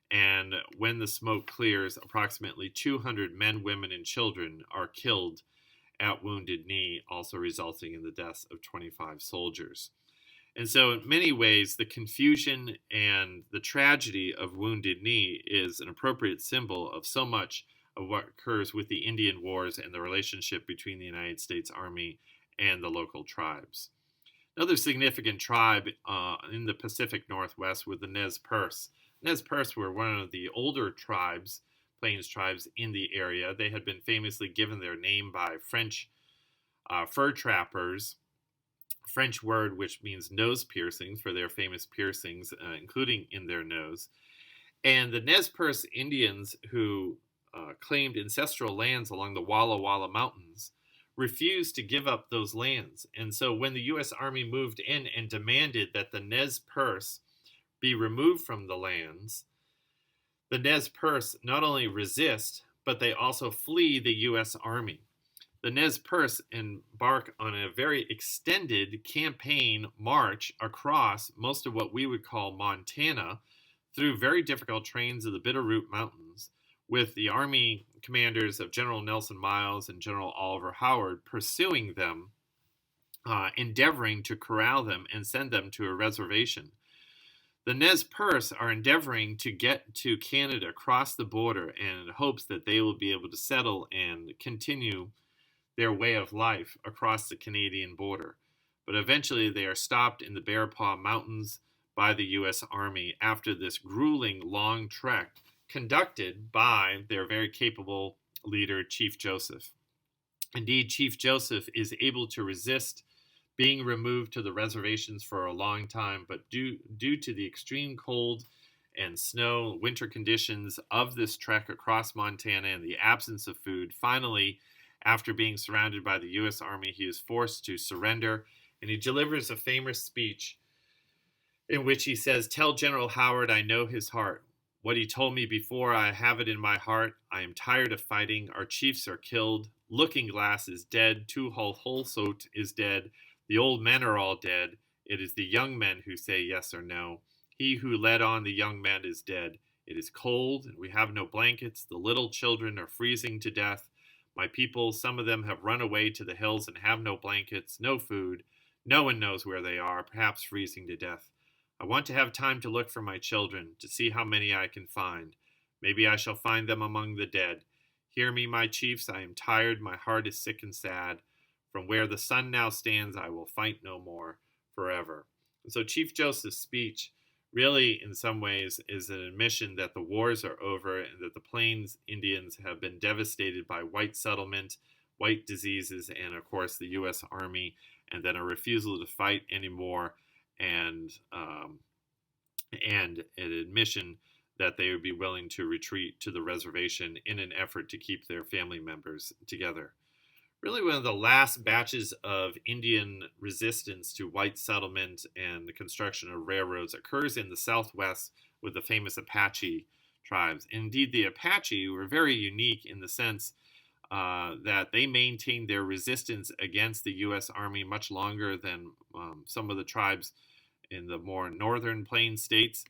Speaker 1: and when the smoke clears, approximately 200 men, women, and children are killed at Wounded Knee, also resulting in the deaths of 25 soldiers. And so in many ways, the confusion and the tragedy of Wounded Knee is an appropriate symbol of so much of what occurs with the Indian Wars and the relationship between the United States Army and the local tribes. Another significant tribe in the Pacific Northwest were the Nez Perce. Nez Perce were one of the older tribes, plains tribes in the area. They had been famously given their name by French fur trappers, French word which means nose piercings, for their famous piercings, including in their nose. And the Nez Perce Indians, who claimed ancestral lands along the Walla Walla Mountains, refused to give up those lands. And so when the U.S. Army moved in and demanded that the Nez Perce be removed from the lands, the Nez Perce not only resist, but they also flee the U.S. Army. The Nez Perce embark on a very extended campaign march across most of what we would call Montana through very difficult terrains of the Bitterroot Mountains, with the Army commanders of General Nelson Miles and General Oliver Howard pursuing them, endeavoring to corral them and send them to a reservation. The Nez Perce are endeavoring to get to Canada across the border in hopes that they will be able to settle and continue their way of life across the Canadian border. But eventually they are stopped in the Bear Paw Mountains by the U.S. Army after this grueling long trek conducted by their very capable leader, Chief Joseph. Indeed, Chief Joseph is able to resist being removed to the reservations for a long time, but due to the extreme cold and snow, winter conditions of this trek across Montana and the absence of food, finally, after being surrounded by the U.S. Army, he is forced to surrender, and he delivers a famous speech in which he says, "Tell General Howard I know his heart. What he told me before, I have it in my heart. I am tired of fighting. Our chiefs are killed. Looking Glass is dead. Holsot is dead. The old men are all dead. It is the young men who say yes or no. He who led on the young men is dead. It is cold, and we have no blankets. The little children are freezing to death. My people, some of them have run away to the hills and have no blankets, no food. No one knows where they are, perhaps freezing to death. I want to have time to look for my children, to see how many I can find. Maybe I shall find them among the dead. Hear me, my chiefs, I am tired, my heart is sick and sad. From where the sun now stands, I will fight no more, forever." And so Chief Joseph's speech really, in some ways, is an admission that the wars are over and that the Plains Indians have been devastated by white settlement, white diseases, and of course the U.S. Army, and then a refusal to fight anymore, and an admission that they would be willing to retreat to the reservation in an effort to keep their family members together. really one of the last batches of Indian resistance to white settlement and the construction of railroads occurs in the Southwest with the famous Apache tribes. Indeed, the Apache were very unique in the sense that they maintained their resistance against the U.S. Army much longer than some of the tribes in the more northern plains states.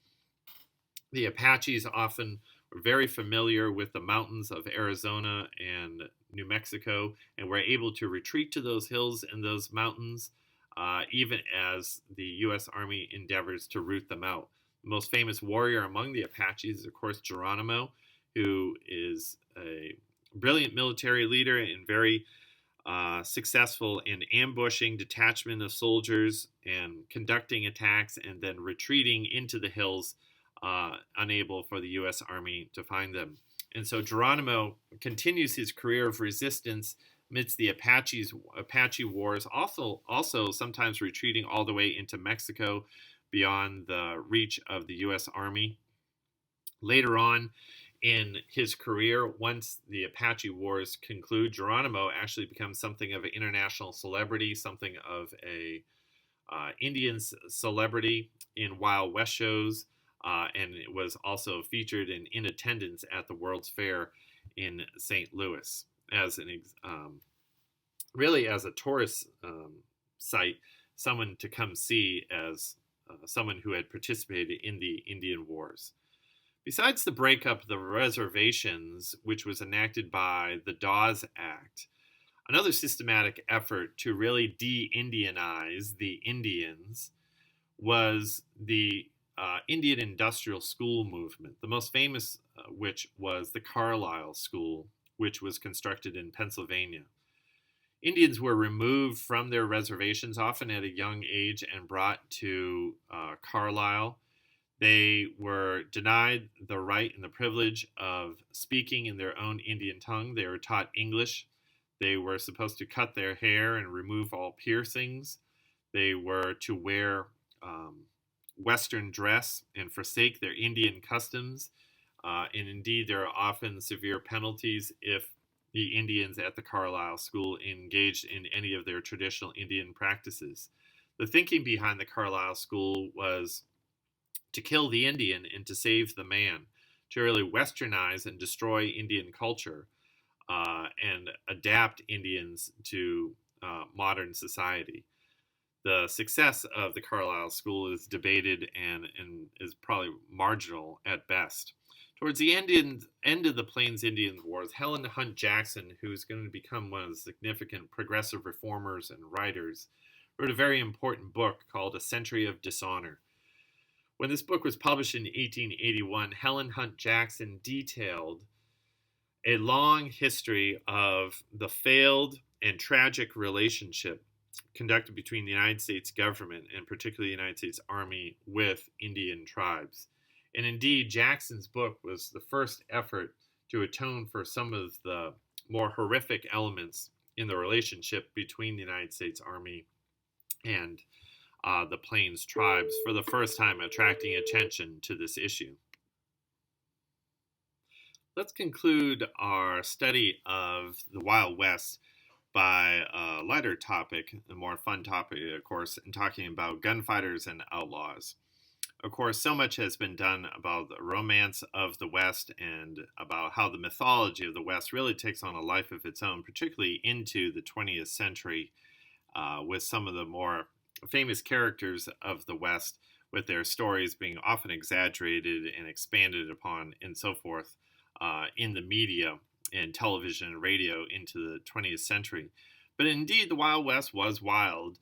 Speaker 1: The Apaches often were very familiar with the mountains of Arizona and New Mexico and were able to retreat to those hills and those mountains, even as the U.S. Army endeavors to root them out. The most famous warrior among the Apaches is, of course, Geronimo, who is a brilliant military leader and very successful in ambushing detachment of soldiers and conducting attacks and then retreating into the hills, unable for the U.S. Army to find them. And so Geronimo continues his career of resistance amidst the Apache wars, also sometimes retreating all the way into Mexico beyond the reach of the U.S. Army. Later on in his career, once the Apache Wars conclude, Geronimo actually becomes something of an international celebrity, something of a Indian celebrity in Wild West shows, and it was also featured and in attendance at the World's Fair in St. Louis as really as a tourist site, someone to come see as someone who had participated in the Indian Wars. Besides the breakup of the reservations, which was enacted by the Dawes Act, another systematic effort to really de-Indianize the Indians was the Indian Industrial School movement, the most famous which was the Carlisle School, which was constructed in Pennsylvania. Indians were removed from their reservations, often at a young age, and brought to Carlisle. They were denied the right and the privilege of speaking in their own Indian tongue. They were taught English. They were supposed to cut their hair and remove all piercings. They were to wear Western dress and forsake their Indian customs. And indeed, there are often severe penalties if the Indians at the Carlisle School engaged in any of their traditional Indian practices. The thinking behind the Carlisle School was to kill the Indian and to save the man, to really westernize and destroy Indian culture and adapt Indians to modern society. The success of the Carlisle School is debated and is probably marginal at best. Towards the end of the Plains Indian Wars, Helen Hunt Jackson, who's going to become one of the significant progressive reformers and writers, wrote a very important book called A Century of Dishonor. When this book was published in 1881, Helen Hunt Jackson detailed a long history of the failed and tragic relationship conducted between the United States government and particularly the United States Army with Indian tribes. And indeed, Jackson's book was the first effort to atone for some of the more horrific elements in the relationship between the United States Army and the Plains tribes, for the first time attracting attention to this issue. Let's conclude our study of the Wild West by a lighter topic, a more fun topic, of course, in talking about gunfighters and outlaws. Of course, so much has been done about the romance of the West and about how the mythology of the West really takes on a life of its own, particularly into the 20th century, with some of the more famous characters of the West, with their stories being often exaggerated and expanded upon and so forth in the media and television and radio into the 20th century. But indeed, the Wild West was wild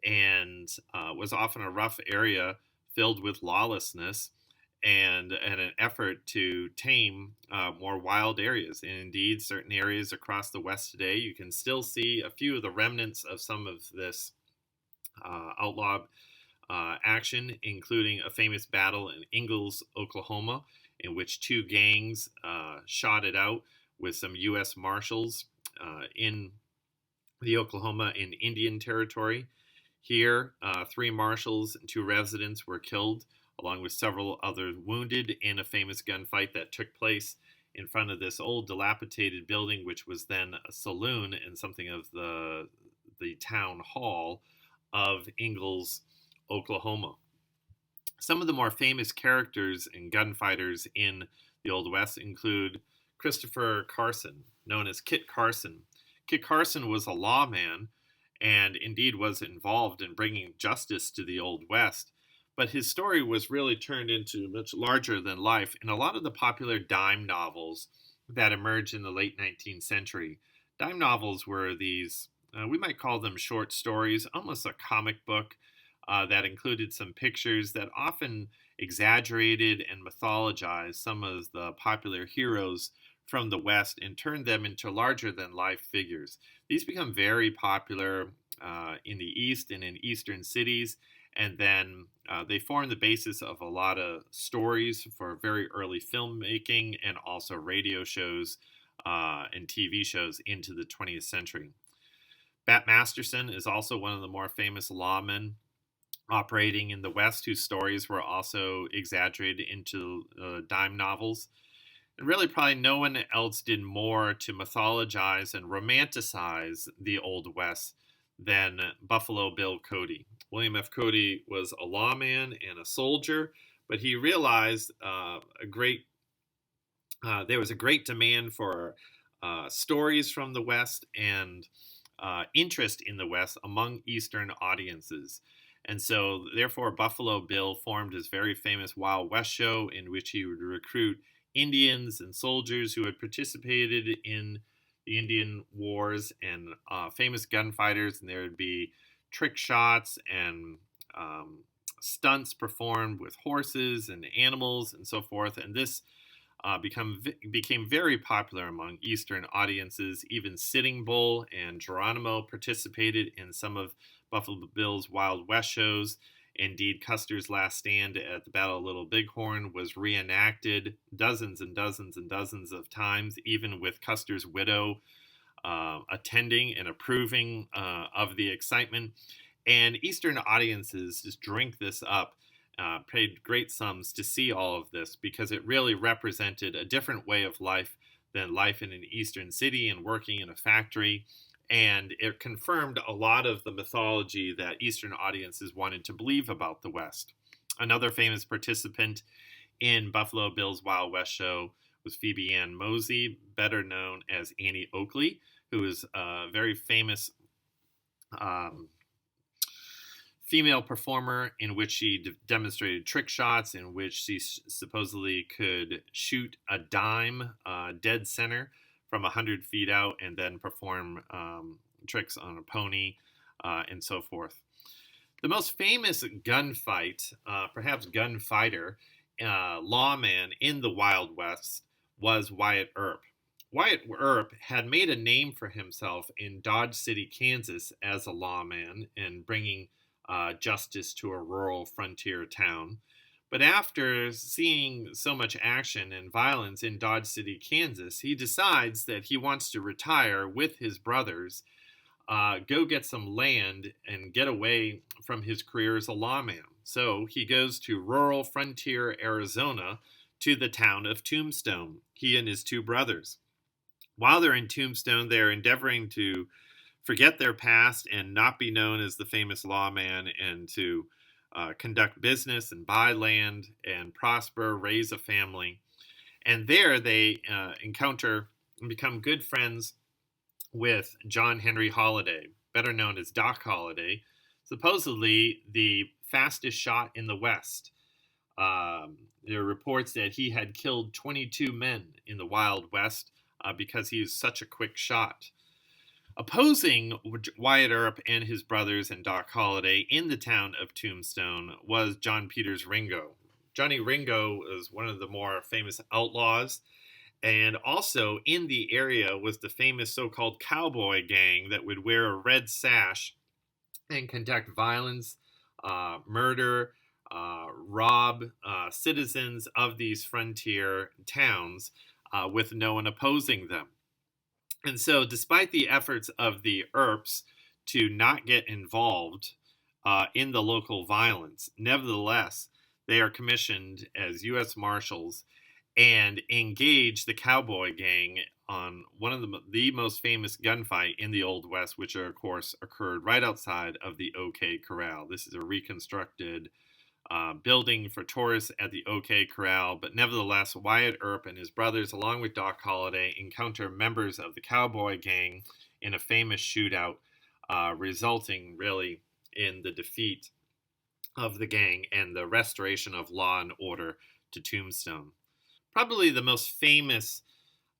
Speaker 1: and was often a rough area filled with lawlessness and an effort to tame more wild areas. And indeed, certain areas across the West today, you can still see a few of the remnants of some of this outlaw action, including a famous battle in Ingalls, Oklahoma, in which two gangs shot it out with some U.S. Marshals in the Oklahoma and Indian Territory. Here, 3 marshals and 2 residents were killed, along with several others wounded in a famous gunfight that took place in front of this old dilapidated building, which was then a saloon and something of the town hall of Ingalls, Oklahoma. Some of the more famous characters and gunfighters in the Old West include Christopher Carson, known as Kit Carson. Kit Carson was a lawman and indeed was involved in bringing justice to the Old West, but his story was really turned into much larger than life in a lot of the popular dime novels that emerged in the late 19th century. Dime novels were these, we might call them short stories, almost a comic book that included some pictures that often exaggerated and mythologized some of the popular heroes from the West and turned them into larger than life figures. These become very popular in the East and in Eastern cities, and then they form the basis of a lot of stories for very early filmmaking and also radio shows and TV shows into the 20th century. Bat Masterson is also one of the more famous lawmen operating in the West, whose stories were also exaggerated into dime novels. And really, probably no one else did more to mythologize and romanticize the Old West than Buffalo Bill Cody. William F. Cody was a lawman and a soldier, but he realized there was a great demand for stories from the West and interest in the West among Eastern audiences. And so, therefore, Buffalo Bill formed his very famous Wild West show, in which he would recruit Indians and soldiers who had participated in the Indian Wars and famous gunfighters. And there would be trick shots and stunts performed with horses and animals and so forth. And this became very popular among Eastern audiences. Even Sitting Bull and Geronimo participated in some of Buffalo Bill's Wild West shows. Indeed, Custer's last stand at the Battle of Little Bighorn was reenacted dozens and dozens and dozens of times, even with Custer's widow attending and approving of the excitement. And Eastern audiences just drink this up, paid great sums to see all of this because it really represented a different way of life than life in an Eastern city and working in a factory. And it confirmed a lot of the mythology that Eastern audiences wanted to believe about the West. Another famous participant in Buffalo Bill's Wild West show was Phoebe Ann Mosey, better known as Annie Oakley, who is a very famous female performer in which she demonstrated trick shots in which she supposedly could shoot a dime dead center from 100 feet out and then perform tricks on a pony and so forth. The most famous gunfight, perhaps gunfighter, lawman in the Wild West was Wyatt Earp. Wyatt Earp had made a name for himself in Dodge City, Kansas as a lawman and bringing justice to a rural frontier town. But after seeing so much action and violence in Dodge City, Kansas, he decides that he wants to retire with his brothers, go get some land, and get away from his career as a lawman. So he goes to rural frontier Arizona to the town of Tombstone, he and his two brothers. While they're in Tombstone, they're endeavoring to forget their past and not be known as the famous lawman and to conduct business and buy land and prosper, raise a family. And there they encounter and become good friends with John Henry Holliday, better known as Doc Holliday, supposedly the fastest shot in the West. There are reports that he had killed 22 men in the Wild West because he was such a quick shot. Opposing Wyatt Earp and his brothers and Doc Holliday in the town of Tombstone was John Peters Ringo. Johnny Ringo was one of the more famous outlaws, and also in the area was the famous so-called cowboy gang that would wear a red sash and conduct violence, murder, rob citizens of these frontier towns with no one opposing them. And so, despite the efforts of the Earps to not get involved in the local violence, nevertheless, they are commissioned as U.S. Marshals and engage the cowboy gang on one of the most famous gunfight in the Old West, which of course occurred right outside of the OK Corral. This is a reconstructed building for tourists at the OK Corral, but nevertheless, Wyatt Earp and his brothers, along with Doc Holliday, encounter members of the cowboy gang in a famous shootout, resulting really in the defeat of the gang and the restoration of law and order to Tombstone. Probably the most famous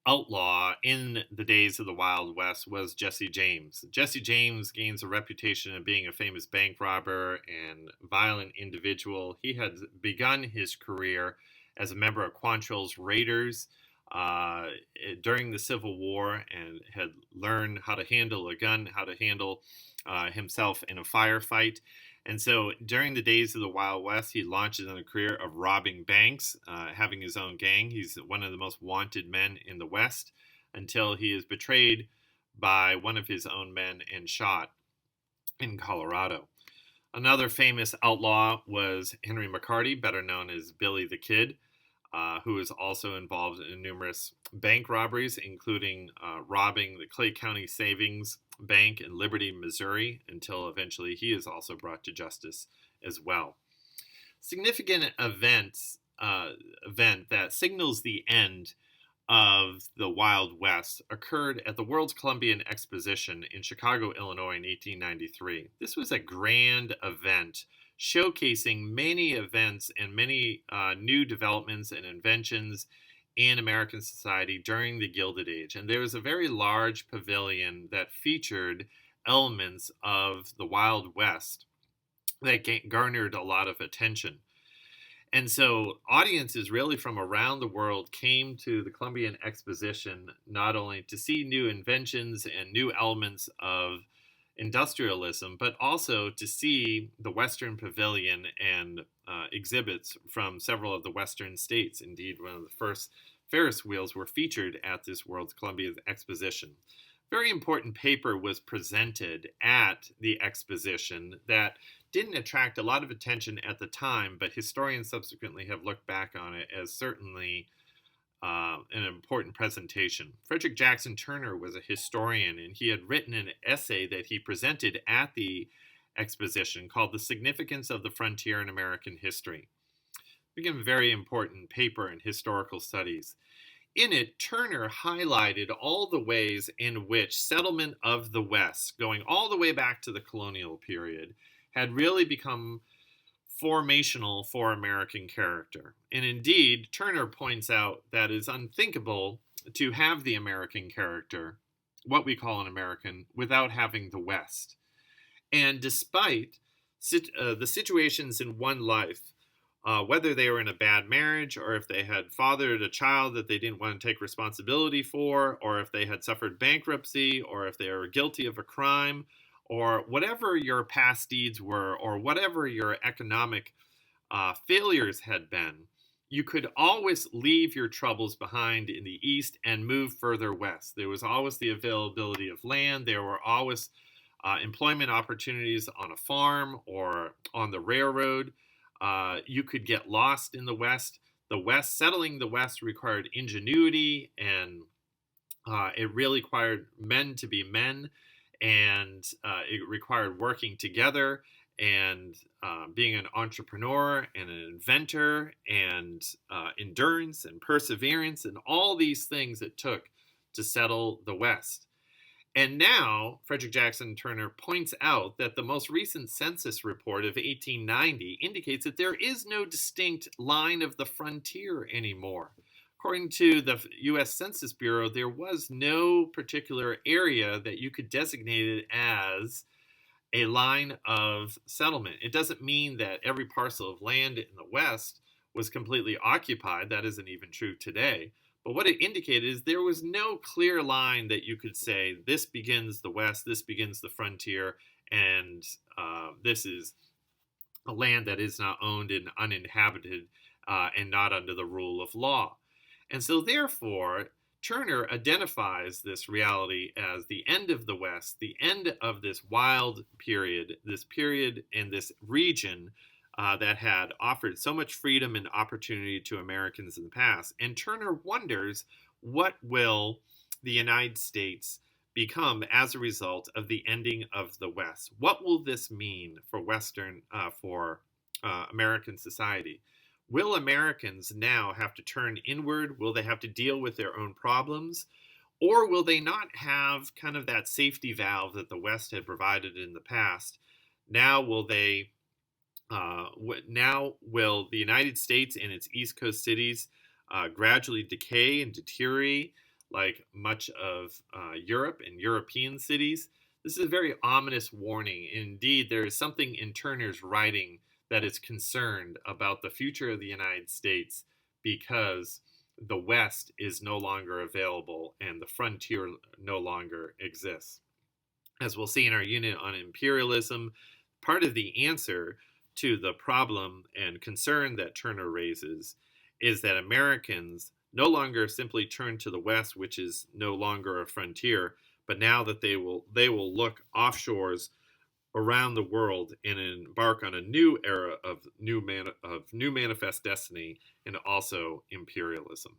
Speaker 1: outlaw in the days of the Wild West was Jesse James. Jesse James gains a reputation of being a famous bank robber and violent individual. He had begun his career as a member of Quantrill's Raiders during the Civil War and had learned how to handle a gun, how to handle himself in a firefight. And so during the days of the Wild West, he launches in a career of robbing banks, having his own gang. He's one of the most wanted men in the West until he is betrayed by one of his own men and shot in Colorado. Another famous outlaw was Henry McCarty, better known as Billy the Kid, who was also involved in numerous bank robberies, including robbing the Clay County Savings Bank in Liberty, Missouri, until eventually he is also brought to justice as well. Significant event that signals the end of the Wild West occurred at the World's Columbian Exposition in Chicago, Illinois in 1893. This was a grand event showcasing many events and many new developments and inventions in American society during the Gilded Age. And there was a very large pavilion that featured elements of the Wild West that garnered a lot of attention. And so audiences really from around the world came to the Columbian Exposition not only to see new inventions and new elements of industrialism, but also to see the Western Pavilion and exhibits from several of the Western states. Indeed, one of the first Ferris wheels were featured at this World's Columbian Exposition. Very important paper was presented at the exposition that didn't attract a lot of attention at the time, but historians subsequently have looked back on it as certainly an important presentation. Frederick Jackson Turner was a historian, and he had written an essay that he presented at the exposition called The Significance of the Frontier in American History. It became a very important paper in historical studies. In it, Turner highlighted all the ways in which settlement of the West, going all the way back to the colonial period, had really become formational for American character. And indeed, Turner points out that it's unthinkable to have the American character, what we call an American, without having the West. And despite the situations in one life, whether they were in a bad marriage or if they had fathered a child that they didn't want to take responsibility for, or if they had suffered bankruptcy, or if they were guilty of a crime, or whatever your past deeds were, or whatever your economic failures had been, you could always leave your troubles behind in the East and move further west. There was always the availability of land. There were always employment opportunities on a farm or on the railroad. You could get lost in the West. Settling the West required ingenuity, and it really required men to be men, and it required working together and being an entrepreneur and an inventor and endurance and perseverance and all these things it took to settle the West. And now, Frederick Jackson Turner points out that the most recent census report of 1890 indicates that there is no distinct line of the frontier anymore. According to the U.S. Census Bureau, there was no particular area that you could designate it as a line of settlement. It doesn't mean that every parcel of land in the West was completely occupied. That isn't even true today. But what it indicated is there was no clear line that you could say, this begins the West, this begins the frontier, and this is a land that is not owned and uninhabited and not under the rule of law. And so therefore, Turner identifies this reality as the end of the West, the end of this wild period, this period in this region that had offered so much freedom and opportunity to Americans in the past. And Turner wonders, what will the United States become as a result of the ending of the West? What will this mean for American society? Will Americans now have to turn inward? Will they have to deal with their own problems? Or will they not have kind of that safety valve that the West had provided in the past? Now now will the United States and its East Coast cities gradually decay and deteriorate like much of Europe and European cities? This is a very ominous warning. Indeed, there is something in Turner's writing that is concerned about the future of the United States because the West is no longer available and the frontier no longer exists. As we'll see in our unit on imperialism, part of the answer to the problem and concern that Turner raises is that Americans no longer simply turn to the West, which is no longer a frontier, but now that they will look offshores around the world and embark on a new era of new manifest destiny and also imperialism.